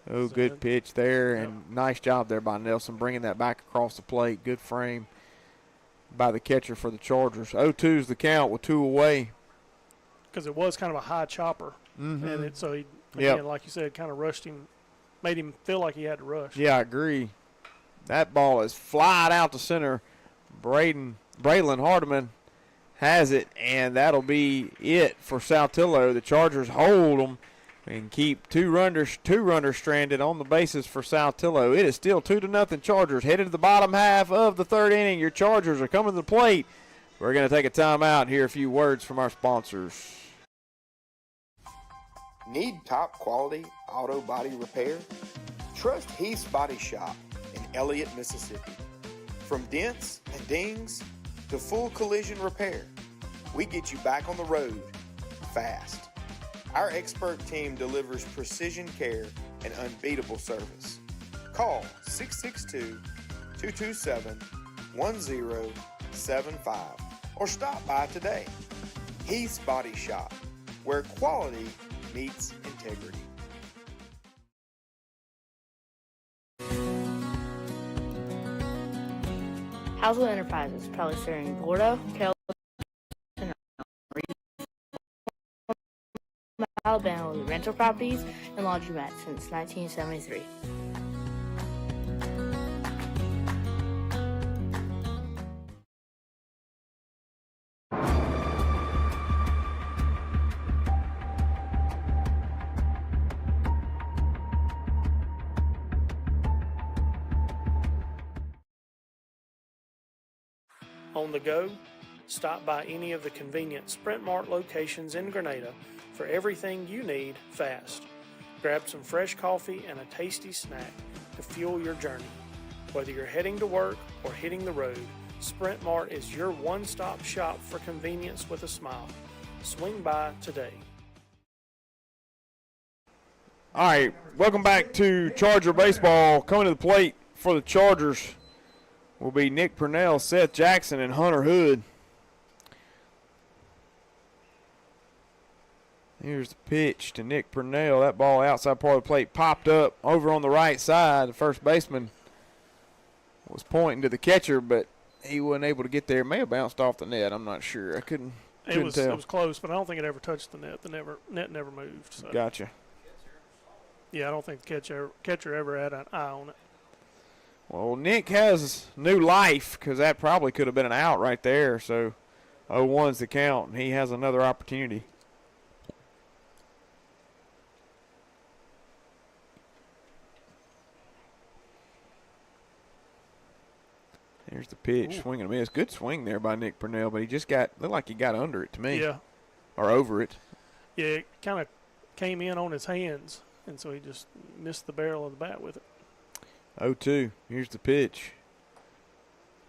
Oh, good pitch there, and nice job there by Nelson bringing that back across the plate. Good frame by the catcher for the Chargers. 0-2's the count with 2 away. Because it was kind of a high chopper. And so he, again, like you said, kind of rushed him. Made him feel like he had to rush. Yeah, I agree. That ball is flied out to center. Braylon Hardiman has it, and that'll be it for Saltillo. The Chargers hold them and keep two runners stranded on the bases for Saltillo. It is still 2-0 Chargers. Headed to the bottom half of the third inning. Your Chargers are coming to the plate. We're going to take a timeout and hear a few words from our sponsors. Need top quality auto body repair? Trust Heath's Body Shop in Elliott, Mississippi. From dents and dings to full collision repair, we get you back on the road fast. Our expert team delivers precision care and unbeatable service. Call 662-227-1075 or stop by today. Heath's Body Shop, where quality meets integrity. Household Enterprises, proudly serving Gordo, Carroll, and Alabama with rental properties and laundromats since 1973. On the go, stop by any of the convenient Sprint Mart locations in Grenada for everything you need fast. Grab some fresh coffee and a tasty snack to fuel your journey. Whether you're heading to work or hitting the road, Sprint Mart is your one-stop shop for convenience with a smile. Swing by today. All right, welcome back to Charger Baseball. Coming to the plate for the Chargers will be Nick Purnell, Seth Jackson, and Hunter Hood. Here's the pitch to Nick Purnell. That ball outside part of the plate popped up over on the right side. The first baseman was pointing to the catcher, but he wasn't able to get there. It may have bounced off the net. I'm not sure. I couldn't tell. It was close, but I don't think it ever touched the net. The net never moved. So. Gotcha. Yeah, I don't think the catcher ever had an eye on it. Well, Nick has new life because that probably could have been an out right there. So 0-1's the count, and he has another opportunity. There's the pitch. Ooh. Swing and a miss. Good swing there by Nick Purnell, but he just looked like he got under it to me. Yeah. Or over it. Yeah, it kind of came in on his hands, and so he just missed the barrel of the bat with it. 0-2. Here's the pitch.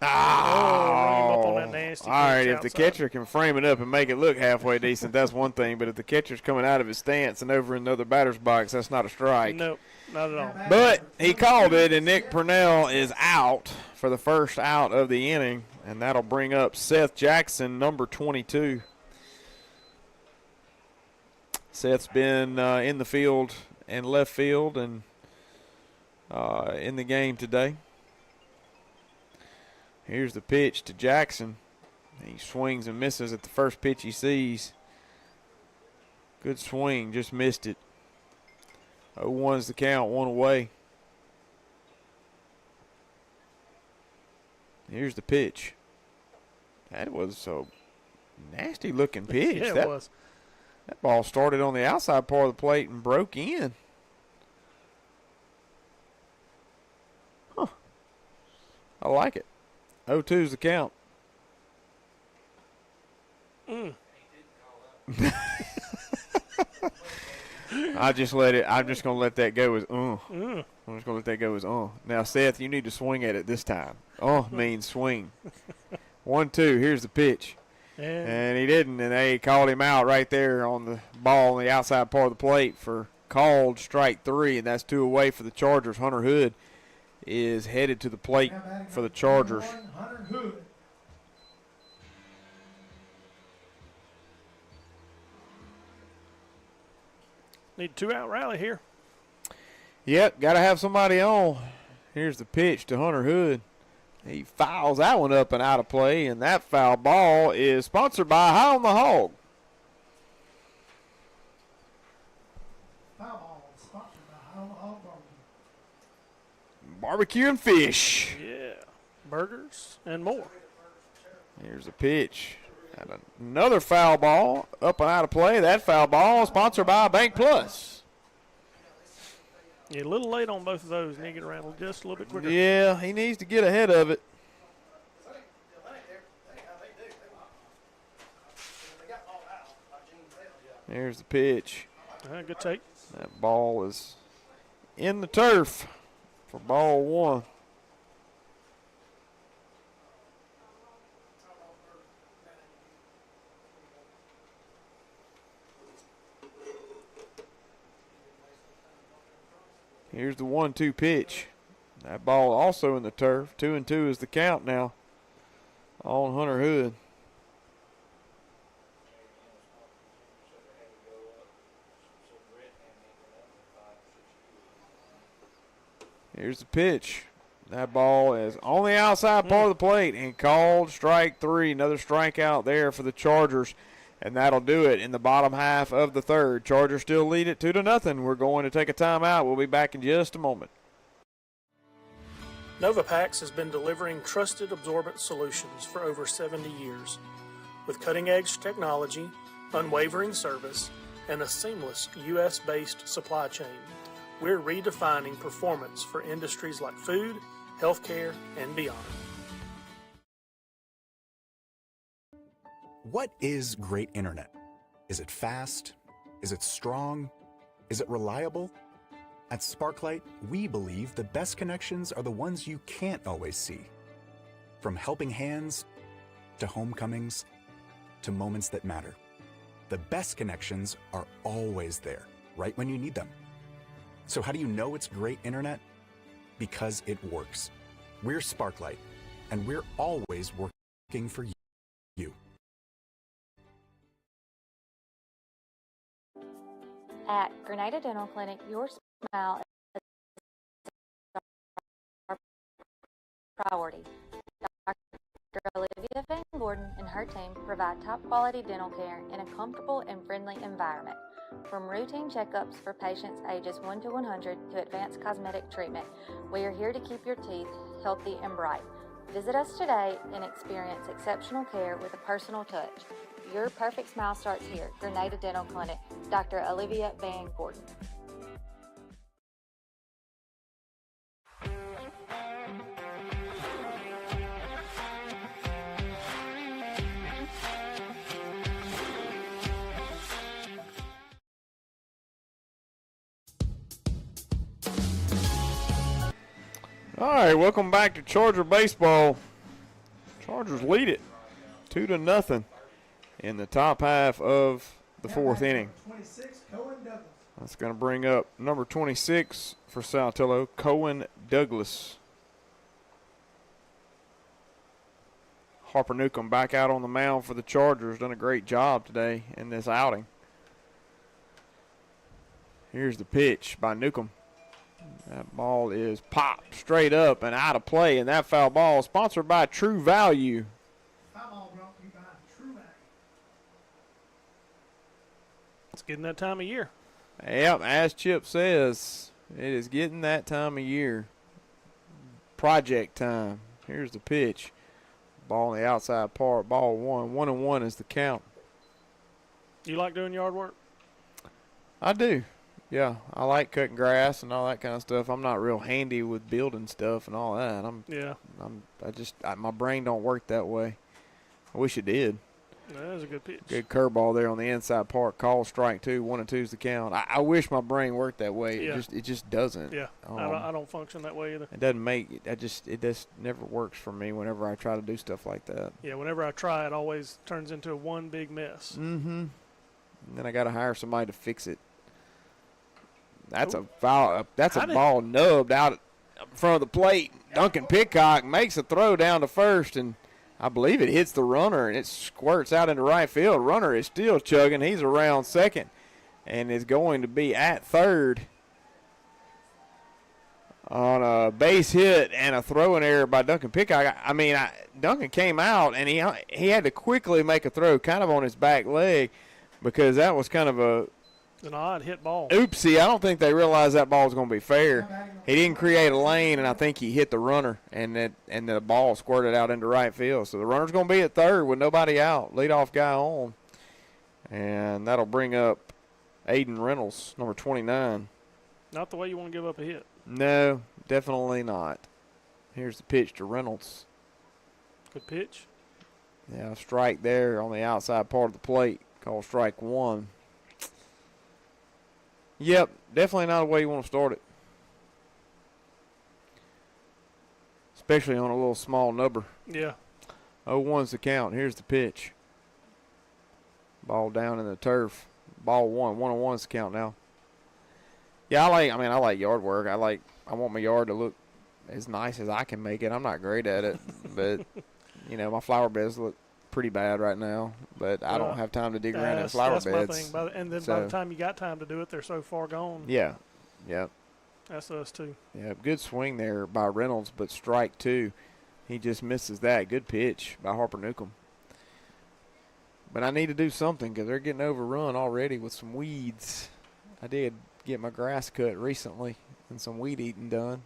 Oh, up on that nasty all right, if outside. the catcher can frame it up and make it look halfway decent, that's one thing. But if the catcher's coming out of his stance and over in the other batter's box, that's not a strike. Nope, not at all. But he called it, and Nick Purnell is out for the first out of the inning, and that'll bring up Seth Jackson, number 22. Seth's been in the field and left field and in the game today. Here's the pitch to Jackson. He swings and misses at the first pitch he sees. Good swing, just missed it. 0-1's the count, one away. Here's the pitch. That was a nasty-looking pitch. Yeah, it was. That ball started on the outside part of the plate and broke in. Huh. I like it. 0-2's the count. I'm just going to let that go as I'm just going to let that go as Now, Seth, you need to swing at it this time. Means swing. 1-2. Here's the pitch. And he didn't, and they called him out right there on the ball on the outside part of the plate for called strike 3, and that's 2 away for the Chargers. Hunter Hood is headed to the plate for the Chargers. Hunter Hood. Need a 2-out rally here. Yep, got to have somebody on. Here's the pitch to Hunter Hood. He fouls that one up and out of play, and that foul ball is sponsored by High on the Hog. Foul ball sponsored by High on the Hog Barbecue and fish. Yeah, burgers and more. Here's the pitch. And another foul ball up and out of play. That foul ball is sponsored by Bank Plus. Yeah, a little late on both of those. Need to get around just a little bit quicker. Yeah, he needs to get ahead of it. Here's the pitch. Good take. That ball is in the turf for ball 1. Here's the 1-2 pitch. That ball also in the turf. 2-2 is the count now on Hunter Hood. Here's the pitch. That ball is on the outside part of the plate and called strike 3. Another strikeout there for the Chargers. And that'll do it in the bottom half of the third. Chargers still lead it 2-0. We're going to take a timeout. We'll be back in just a moment. Novapax has been delivering trusted absorbent solutions for over 70 years. With cutting-edge technology, unwavering service, and a seamless U.S.-based supply chain, we're redefining performance for industries like food, healthcare, and beyond. What is great internet? Is it fast? Is it strong? Is it reliable? At Sparklight, we believe the best connections are the ones you can't always see. From helping hands to homecomings to moments that matter. The best connections are always there, right when you need them. So how do you know it's great internet? Because it works. We're Sparklight, and we're always working for you. At Grenada Dental Clinic, your smile is our priority. Dr. Olivia Van Gordon and her team provide top-quality dental care in a comfortable and friendly environment. From routine checkups for patients ages 1 to 100 to advanced cosmetic treatment, we are here to keep your teeth healthy and bright. Visit us today and experience exceptional care with a personal touch. Your perfect smile starts here. Grenada Dental Clinic, Dr. Olivia Van Gordon. All right, welcome back to Charger baseball. Chargers lead it 2-0 in the top half of the fourth inning. 26, Cohen Douglas. That's going to bring up number 26 for Saltillo, Cohen Douglas. Harper Newcomb back out on the mound for the Chargers. Done a great job today in this outing. Here's the pitch by Newcomb. That ball is popped straight up and out of play, and that foul ball sponsored by True Value. Foul ball brought to you by True Value. It's getting that time of year. Yep, as Chip says, it is getting that time of year. Project time. Here's the pitch. Ball on the outside part, ball 1. 1-1 is the count. You like doing yard work? I do. Yeah, I like cutting grass and all that kind of stuff. I'm not real handy with building stuff and all that. My brain don't work that way. I wish it did. That was a good pitch. Good curveball there on the inside part. Call strike 2. 1-2 is the count. I wish my brain worked that way. Yeah. It just doesn't. Yeah, I don't function that way either. It doesn't make it just never works for me whenever I try to do stuff like that. Yeah, whenever I try, it always turns into one big mess. Mm-hmm. And then I got to hire somebody to fix it. That's a foul. That's a ball nubbed out in front of the plate. Duncan Pitcock makes a throw down to first, and I believe it hits the runner, and it squirts out into right field. Runner is still chugging. He's around second and is going to be at third on a base hit and a throwing error by Duncan Pitcock. Duncan came out, and he had to quickly make a throw kind of on his back leg because that was kind of an odd hit ball. Oopsie, I don't think they realized that ball was going to be fair. He didn't create a lane, and I think he hit the runner, and the ball squirted out into right field. So the runner's going to be at third with nobody out. Leadoff guy on. And that'll bring up Aiden Reynolds, number 29. Not the way you want to give up a hit. No, definitely not. Here's the pitch to Reynolds. Good pitch. Yeah, strike there on the outside part of the plate. Called strike 1. Yep, definitely not the way you want to start it. Especially on a little small number. Yeah. 0-1's the count. Here's the pitch. Ball down in the turf. Ball 1. 1-1's the count now. Yeah, I like yard work. I want my yard to look as nice as I can make it. I'm not great at it, but my flower beds look pretty bad right now, but I don't have time to dig around in flower beds. That's my thing. And then by the time you got time to do it, they're so far gone. Yeah. Yep. That's us too. Yeah, good swing there by Reynolds, but strike 2. He just misses that. Good pitch by Harper Newcomb. But I need to do something because they're getting overrun already with some weeds. I did get my grass cut recently and some weed eating done.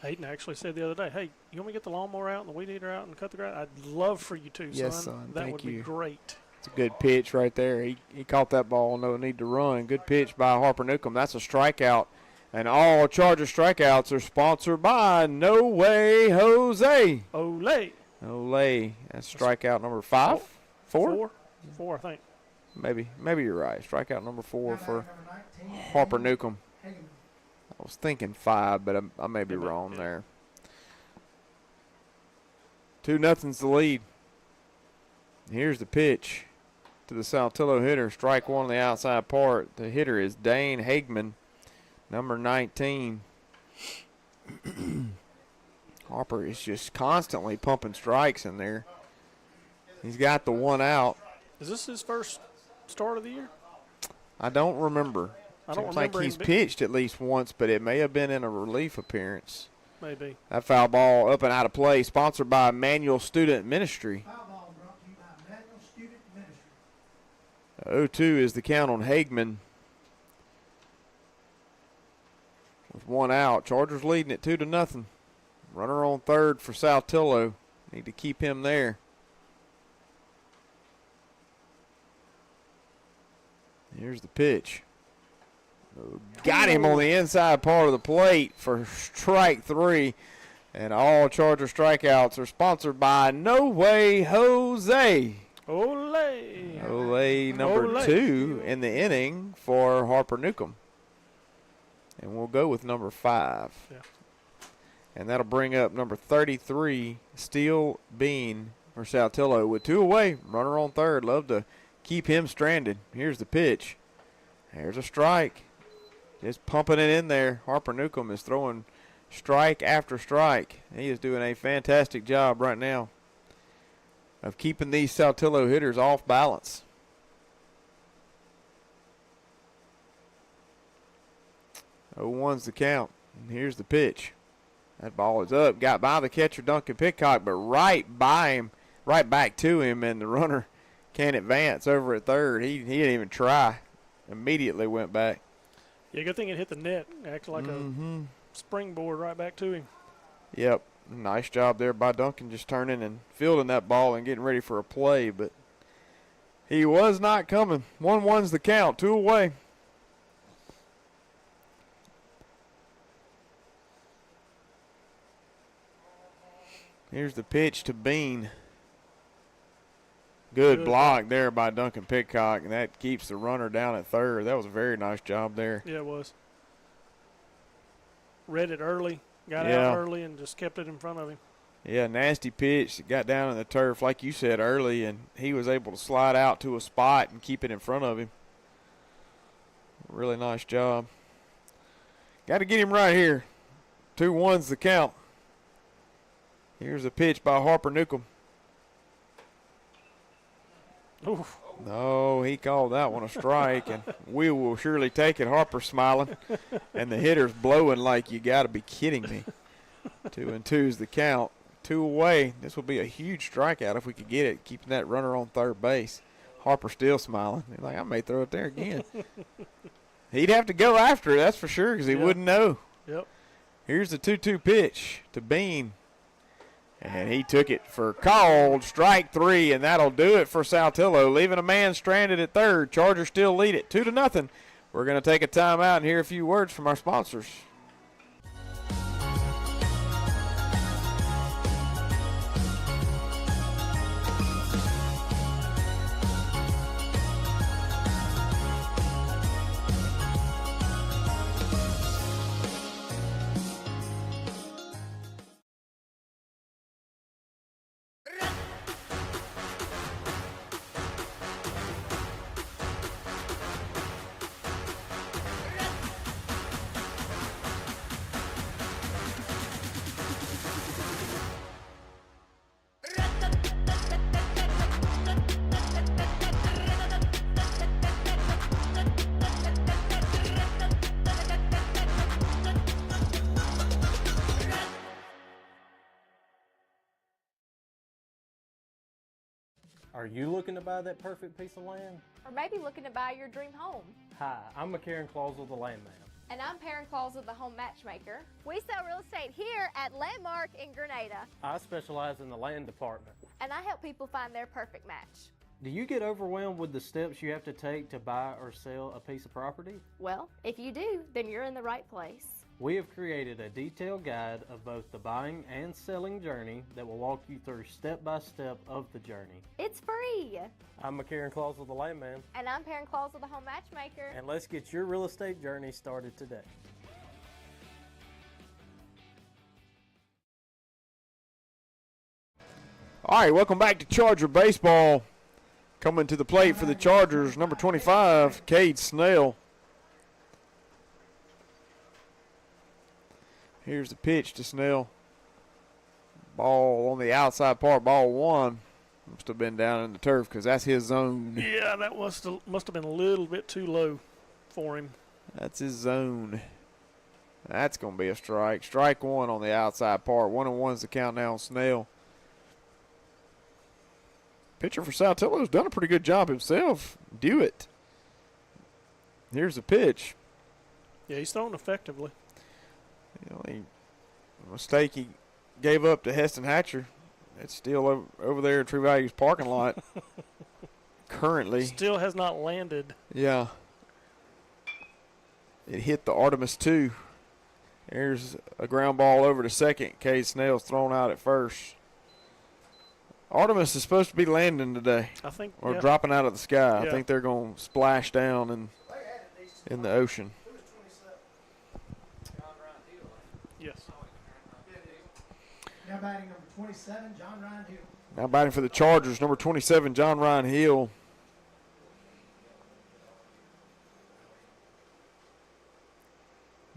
Hayden actually said the other day, hey, you want me to get the lawnmower out and the weed eater out and cut the grass? I'd love for you to, yes, son. That Thank would you. be great. It's a good pitch right there. He caught that ball, no need to run. Good pitch by Harper Newcomb. That's a strikeout. And all Charger strikeouts are sponsored by No Way Jose. Olay. Olay, that's strikeout number 5? 4? 4, I think. Maybe you're right. Strikeout number 4 for Harper Newcomb. I was thinking 5, but I may be wrong there. 2-0's the lead. Here's the pitch to the Saltillo hitter. Strike one on the outside part. The hitter is Dane Hagman, number 19. Harper is just constantly pumping strikes in there. He's got the 1 out. Is this his first start of the year? I don't remember. I don't Seems remember like he's him pitched at least once, but it may have been in a relief appearance. Maybe. That foul ball up and out of play, sponsored by Manual Student Ministry. 0-2 is the count on Hagman. With 1 out, Chargers leading it 2-0. Runner on third for Saltillo. Need to keep him there. Here's the pitch. Got him on the inside part of the plate for strike 3. And all Charger strikeouts are sponsored by No Way Jose. Olay. Olay number 2 in the inning for Harper Newcomb. And we'll go with number 5. Yeah. And that'll bring up number 33, Steel Bean for Saltillo with 2 away. Runner on third. Love to keep him stranded. Here's the pitch. There's a strike. Just pumping it in there. Harper Newcomb is throwing strike after strike. He is doing a fantastic job right now of keeping these Saltillo hitters off balance. 0-1's the count. And here's the pitch. That ball is up. Got by the catcher, Duncan Pitcock, but right by him, right back to him, and the runner can't advance over at third. He didn't even try. Immediately went back. Yeah, good thing it hit the net. Acted like a springboard right back to him. Yep. Nice job there by Duncan, just turning and fielding that ball and getting ready for a play, but he was not coming. 1-1's the count, 2 away. Here's the pitch to Bean. Good block there by Duncan Pitcock, and that keeps the runner down at third. That was a very nice job there. Yeah, it was. Read it early, got out early, and just kept it in front of him. Yeah, nasty pitch. Got down in the turf, like you said, early, and he was able to slide out to a spot and keep it in front of him. Really nice job. Got to get him right here. 2-1's the count. Here's a pitch by Harper Newcomb. Oof. No, he called that one a strike, and we will surely take it. Harper smiling, and the hitter's blowing like you got to be kidding me. 2-2's the count. 2 away. This will be a huge strikeout if we could get it, keeping that runner on third base. Harper still smiling. He's like, I may throw it there again. He'd have to go after it, that's for sure, because he wouldn't know. Yep. Here's the 2-2 pitch to Bean. And he took it for called strike 3, and that'll do it for Saltillo, leaving a man stranded at third. Chargers still lead it 2-0. We're going to take a timeout and hear a few words from our sponsors. Are you looking to buy that perfect piece of land? Or maybe looking to buy your dream home. Hi, I'm McCarran Clausel, the landman. And I'm Perrin Clausel, the home matchmaker. We sell real estate here at Landmark in Grenada. I specialize in the land department. And I help people find their perfect match. Do you get overwhelmed with the steps you have to take to buy or sell a piece of property? Well, if you do, then you're in the right place. We have created a detailed guide of both the buying and selling journey that will walk you through step by step of the journey. It's free. I'm McCarran Clausel, the Landman, And I'm Perrin Clausel, the Home Matchmaker. and let's get your real estate journey started today. All right, welcome back to Charger Baseball. Coming to the plate for the Chargers, number 25, Cade Snell. Here's the pitch to Snell. Ball on the outside part, ball one. Must have been down in the turf because that's his zone. Yeah, that must have been a little bit too low for him. That's his zone. That's going to be a strike. Strike one on the outside part. 1-1's the count now on Snell. Pitcher for Saltillo has done a pretty good job himself. Dewitt. Here's the pitch. Yeah, he's thrown effectively. The only mistake he gave up to Heston Hatcher. It's still over there in True Value's parking lot. Currently. Still has not landed. Yeah. It hit the Artemis 2. There's a ground ball over to second. Cade Snell's thrown out at first. Artemis is supposed to be landing today. I think. Or yeah. dropping out of the sky. Yeah. I think they're going to splash down in the ocean. Yes. Now batting number 27, John Ryan Hill. Now batting for the Chargers, number 27, John Ryan Hill.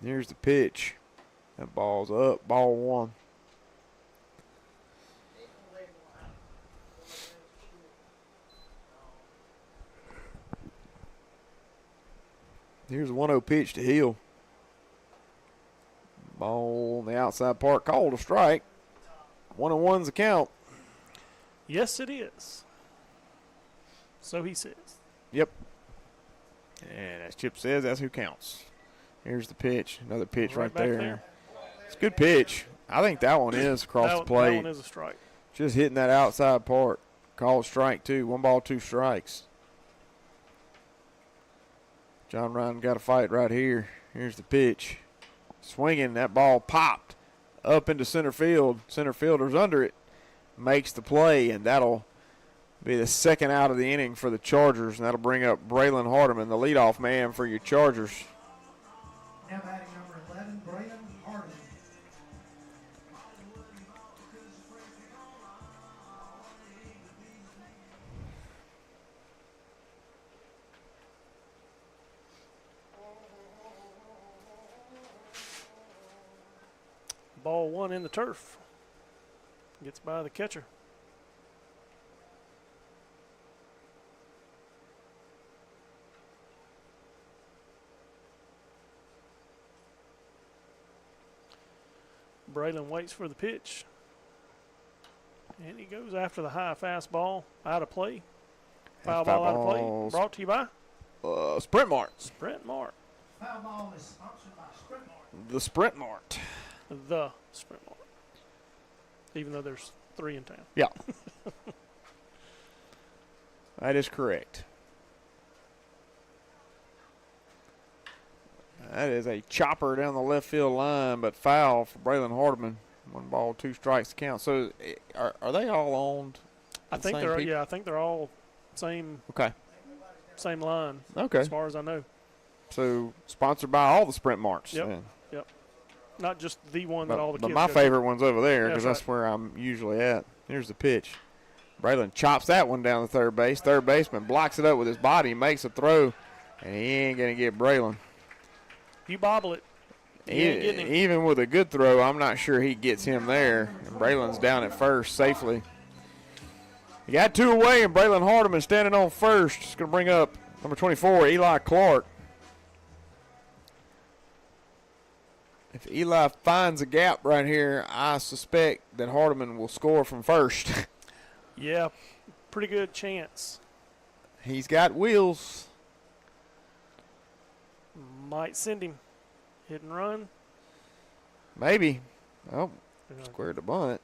Here's the pitch. That ball's up, ball one. Here's a 1-0 pitch to Hill. Ball on the outside part, called a strike. 1-1's the count. Yes, it is. So he says. Yep. And as Chip says, that's who counts. Here's the pitch. Another pitch right there. It's a good pitch. I think that one is across the plate. That one is a strike. Just hitting that outside part. Called strike two. 1 ball, 2 strikes. John Ryan got a fight right here. Here's the pitch. Swinging, that ball popped up into center field. Center fielder's under it. Makes the play, and that'll be the second out of the inning for the Chargers, and that'll bring up Braylon Hardeman, the leadoff man for your Chargers. Now batting number 11, Braylon Hardeman. Ball one in the turf. Gets by the catcher. Braylon waits for the pitch. And he goes after the high fastball. Out of play. Foul ball out of play. Brought to you by? Sprint Mart. Sprint Mart. Foul ball is sponsored by Sprint Mart. The Sprint Mart. The Sprint Mart. Even though there's 3 in town. Yeah. That is correct. That is a chopper down the left field line, but foul for Braylon Hardeman. 1 ball, 2 strikes to count. So are they all owned? I think they're people? Yeah, I think they're all same. Okay. Same line. Okay. As far as I know. So sponsored by all the Sprint Marts. Yep. Then. Yep. Not just the one that all the kids. But my favorite one's over there because that's that's where I'm usually at. Here's the pitch. Braylon chops that one down to third base. Third baseman blocks it up with his body, makes a throw, and he ain't going to get Braylon. You bobble it. Even with a good throw, I'm not sure he gets him there. And Braylon's down at first safely. He got 2 away, and Braylon Hardeman standing on first. It's going to bring up number 24, Eli Clark. If Eli finds a gap right here, I suspect that Hardeman will score from first. Yeah, pretty good chance. He's got wheels. Might send him. Hit and run. Maybe. Oh, squared the bunt.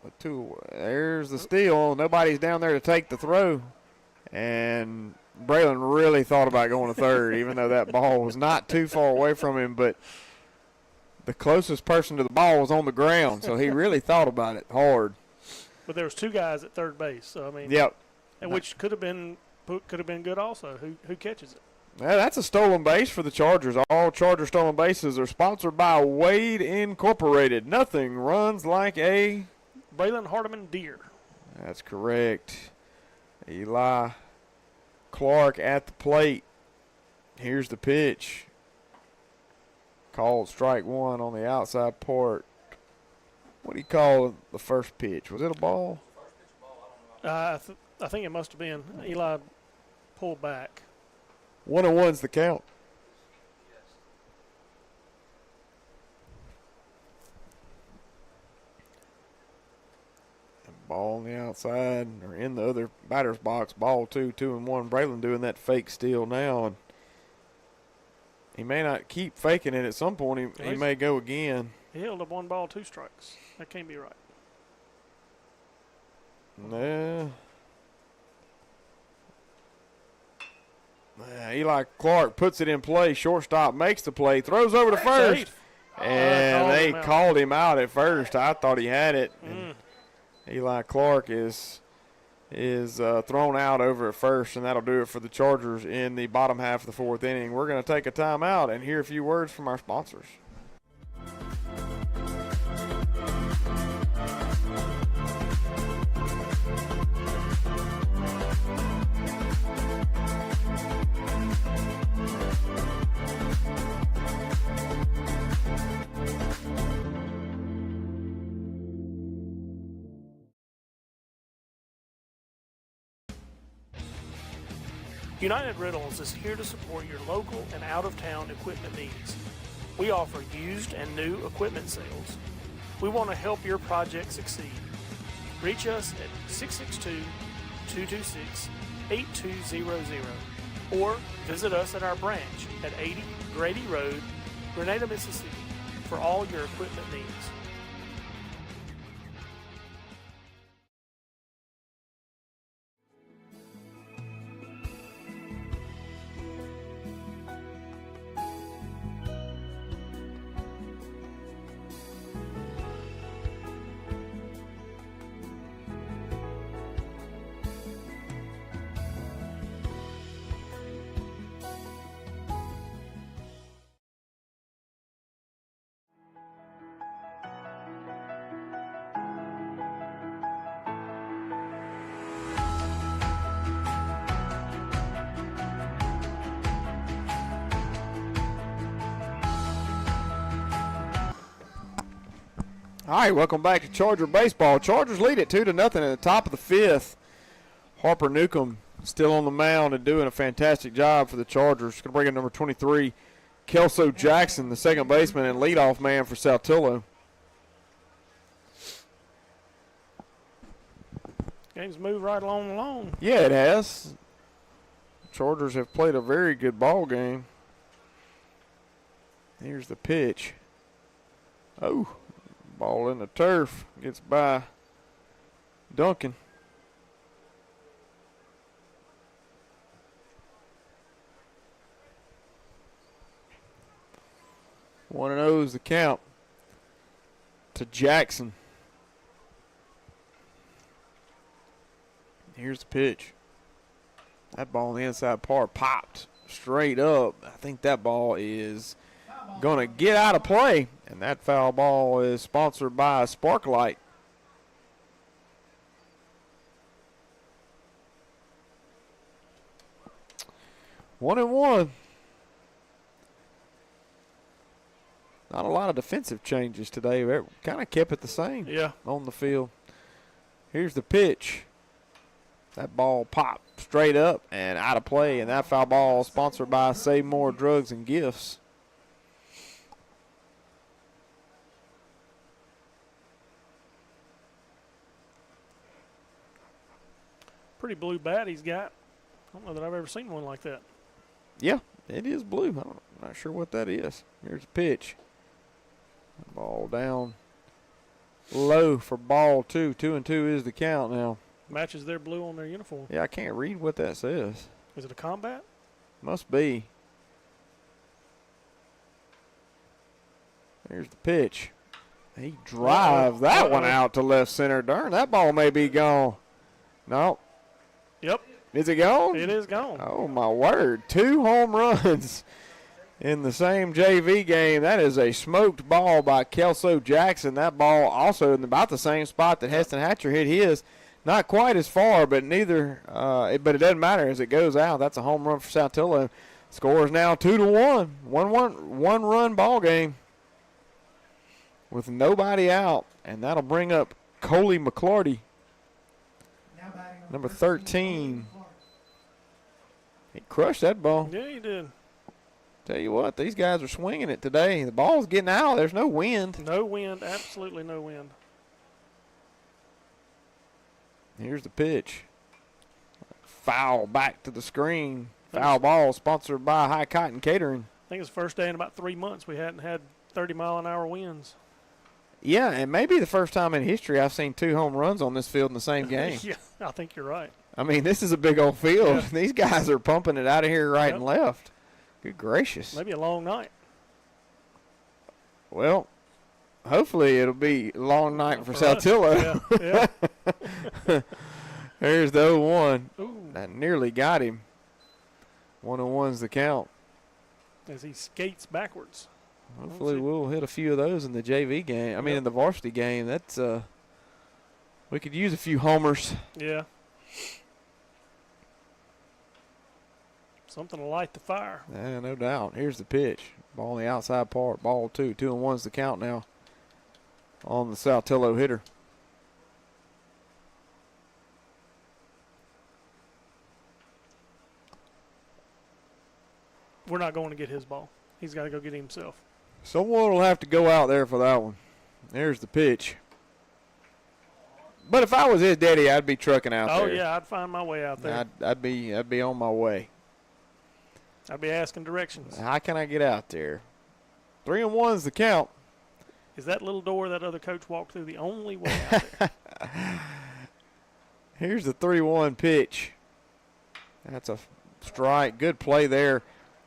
But 2, there's the steal. Nobody's down there to take the throw. And Braylon really thought about going to third, even though that ball was not too far away from him. But the closest person to the ball was on the ground, so he really thought about it hard. But there was two guys at third base, so I mean, Yep. And which could have been good also. Who catches it? Yeah, that's a stolen base for the Chargers. All Charger stolen bases are sponsored by Wade Incorporated. Nothing runs like a Braylon Hardeman Deer. That's correct. Eli Clark at the plate. Here's the pitch. Called strike one on the outside part. What do you call the first pitch? Was it a ball? I think it must have been. Eli pulled back. 1-1's the count. Ball on the outside, or in the other batter's box. Ball 2-1. Braylon doing that fake steal now, and he may not keep faking it. At some point, he may go again. He held up 1 ball, 2 strikes. That can't be right. No. Eli Clark puts it in play. Shortstop makes the play, throws over to first, and they called him out at first. I thought he had it. Eli Clark is thrown out over at first, and that'll do it for the Chargers in the bottom half of the 4th inning. We're going to take a timeout and hear a few words from our sponsors. United Rentals is here to support your local and out-of-town equipment needs. We offer used and new equipment sales. We want to help your project succeed. Reach us at 662-226-8200 or visit us at our branch at 80 Grady Road, Grenada, Mississippi for all your equipment needs. All right, welcome back to Charger Baseball. Chargers lead it 2-0 at the top of the 5th. Harper Newcomb still on the mound and doing a fantastic job for the Chargers. Going to bring in number 23, Kelso Jackson, the second baseman and leadoff man for Saltillo. Game's moved right along. Yeah, it has. Chargers have played a very good ball game. Here's the pitch. Oh. Ball in the turf. Gets by Duncan. One and 0 is the count to Jackson. Here's the pitch. That ball on the inside part popped straight up. I think that ball is going to get out of play, and that foul ball is sponsored by Sparklight. One and one. Not a lot of defensive changes today. They kind of kept it the same on the field. Here's the pitch. That ball popped straight up and out of play, and that foul ball sponsored by Save More Drugs and Gifts. Pretty blue bat he's got. I don't know that I've ever seen one like that. Yeah, it is blue. I'm not sure what that is. Here's a pitch. Ball down low for ball 2. 2-2 is the count now. Matches their blue on their uniform. Yeah, I can't read what that says. Is it a combat? Must be. Here's the pitch. He drives that one out to left center. Darn, that ball may be gone. No. Yep. Is it gone? It is gone. Oh, my word. 2 home runs in the same JV game. That is a smoked ball by Kelso Jackson. That ball also in about the same spot that Heston Hatcher hit his. Not quite as far, but but it doesn't matter as it goes out. That's a home run for Saltillo. Score is now 2-1. 1-run ball game with nobody out, and that'll bring up Coley McClarty, number 13. He crushed that ball. Yeah, he did. Tell you what, these guys are swinging it today. The ball's getting out. There's no wind. No wind, absolutely no wind. Here's the pitch. Foul back to the screen. Foul ball sponsored by High Cotton Catering. I think it's the first day in about 3 months we hadn't had 30-mile-an-hour winds. Yeah, and maybe the first time in history I've seen 2 home runs on this field in the same game. Yeah, I think you're right. I mean, this is a big old field. Yeah. These guys are pumping it out of here right and left. Good gracious. Maybe a long night. Well, hopefully it'll be a long night for Saltillo. Yeah. There's the 0-1. Ooh. That nearly got him. 1-1's the count. As he skates backwards. Hopefully we'll hit a few of those in the JV game. I mean, in the varsity game. That's we could use a few homers. Yeah. Something to light the fire. Yeah, no doubt. Here's the pitch. Ball on the outside part. Ball 2. 2-1's the count now on the Saltillo hitter. We're not going to get his ball. He's got to go get it himself. Someone will have to go out there for that one. There's the pitch. But if I was his daddy, I'd be trucking out there. Oh, yeah, I'd find my way out there. I'd be on my way. I'd be asking directions. How can I get out there? 3-1's the count. Is that little door that other coach walked through the only way out there? Here's the 3-1 pitch. That's a strike. Good play there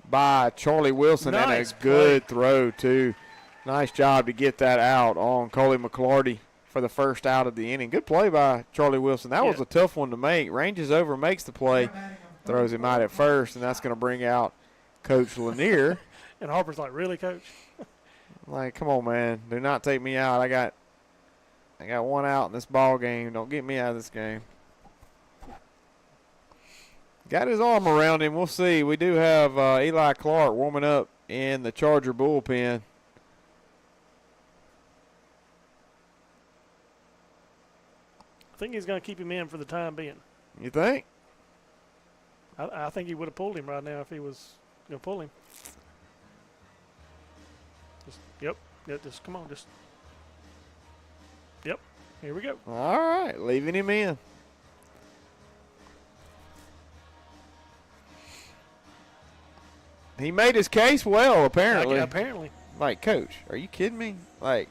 by Charlie Wilson. Nice and a good throw, too. Nice job to get that out on Coley McClarty for the first out of the inning. Good play by Charlie Wilson. That was a tough one to make. Ranges over, makes the play, throws him out at first, and that's going to bring out Coach Lanier. And Harper's like, really, Coach? Like, come on, man. Do not take me out. I got one out in this ball game. Don't get me out of this game. Got his arm around him. We'll see. We do have Eli Clark warming up in the Charger bullpen. I think he's going to keep him in for the time being. You think? I think he would have pulled him right now if he was going to pull him. Yep. Just come on. Yep. Here we go. All right. Leaving him in. He made his case well, apparently. Apparently. Like, Coach, are you kidding me? Like,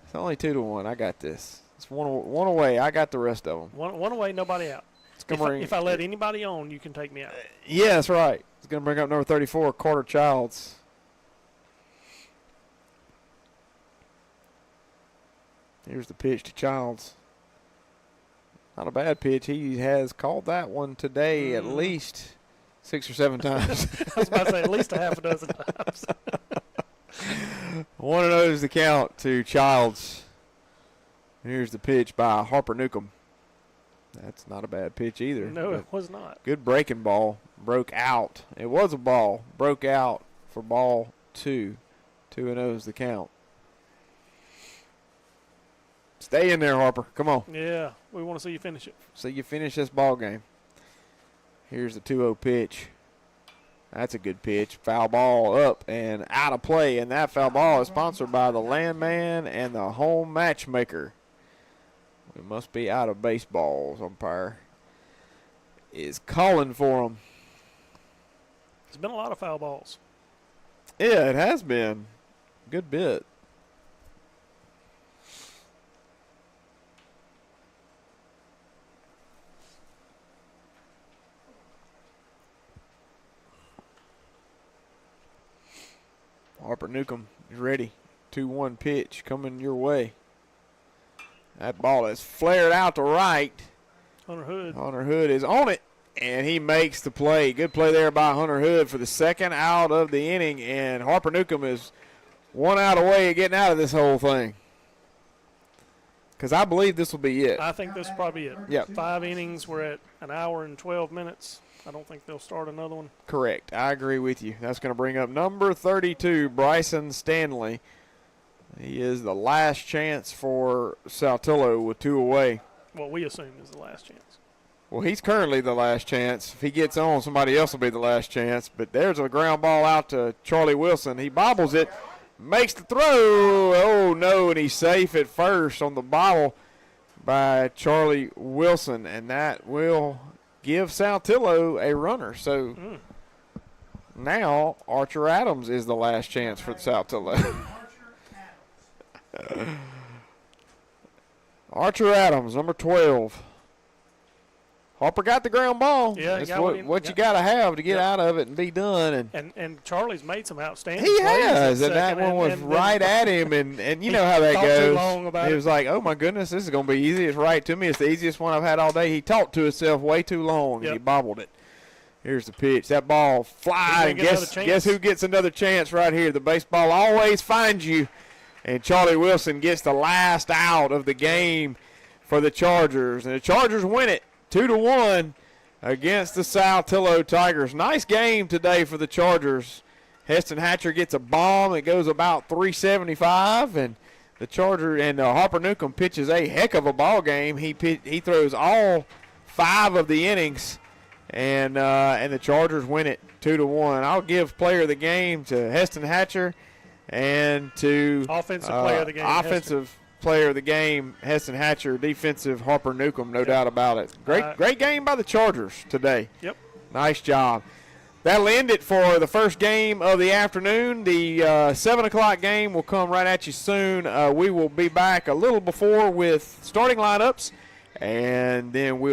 it's only 2-1. I got this. It's one away. I got the rest of them. One away, nobody out. If I let anybody on, you can take me out. Yeah, that's right. It's going to bring up number 34, Carter Childs. Here's the pitch to Childs. Not a bad pitch. He has called that one today at least 6 or 7 times. I was about to say at least a half a dozen times. 1-0 is the count to Childs. Here's the pitch by Harper Newcomb. That's not a bad pitch either. No, it was not. Good breaking ball. Broke out. It was a ball. Broke out for ball 2. 2-0 is the count. Stay in there, Harper. Come on. Yeah, we want to see you finish it. See you finish this ball game. Here's the 2-0 pitch. That's a good pitch. Foul ball up and out of play. And that foul ball is sponsored by the Landman and the Home Matchmaker. We must be out of baseballs. Umpire is calling for them. There's been a lot of foul balls. Yeah, it has been. Good bit. Harper Newcomb is ready. 2-1 pitch coming your way. That ball is flared out to right. Hunter Hood. Hunter Hood is on it, and he makes the play. Good play there by Hunter Hood for the second out of the inning, and Harper Newcomb is 1 out away of getting out of this whole thing. Because I believe this will be it. I think this will probably be it. Yep. 5 innings. We're at an hour and 12 minutes. I don't think they'll start another one. Correct. I agree with you. That's going to bring up number 32, Bryson Stanley. He is the last chance for Saltillo with 2 away. What we assume is the last chance. Well, he's currently the last chance. If he gets on, somebody else will be the last chance. But there's a ground ball out to Charlie Wilson. He bobbles it, makes the throw. Oh, no, and he's safe at first on the bobble by Charlie Wilson. And that will give Saltillo a runner. So now Archer Adams is the last chance for Saltillo. Archer Adams, number 12. Harper got the ground ball. Yeah, that's what you got to have to get out of it and be done. And Charlie's made some outstanding he plays. Has, and that one was right at him, and you know how that goes. Too long about he was like, oh, my goodness, this is going to be easy. It's right to me. It's the easiest one I've had all day. He talked to himself way too long, and he bobbled it. Here's the pitch. That ball flies, and guess who gets another chance right here? The baseball always finds you. And Charlie Wilson gets the last out of the game for the Chargers. And the Chargers win it 2-1 against the Saltillo Tigers. Nice game today for the Chargers. Heston Hatcher gets a bomb. It goes about 375. And the Charger and Harper Newcomb pitches a heck of a ball game. He throws all 5 of the innings. And the Chargers win it 2-1. I'll give player of the game to Heston Hatcher. And to offensive player of the game, player of the game, Heston Hatcher. Defensive, Harper Newcomb, no doubt about it. Great game by the Chargers today. Yep. Nice job. That'll end it for the first game of the afternoon. The 7 o'clock game will come right at you soon. We will be back a little before with starting lineups, and then we'll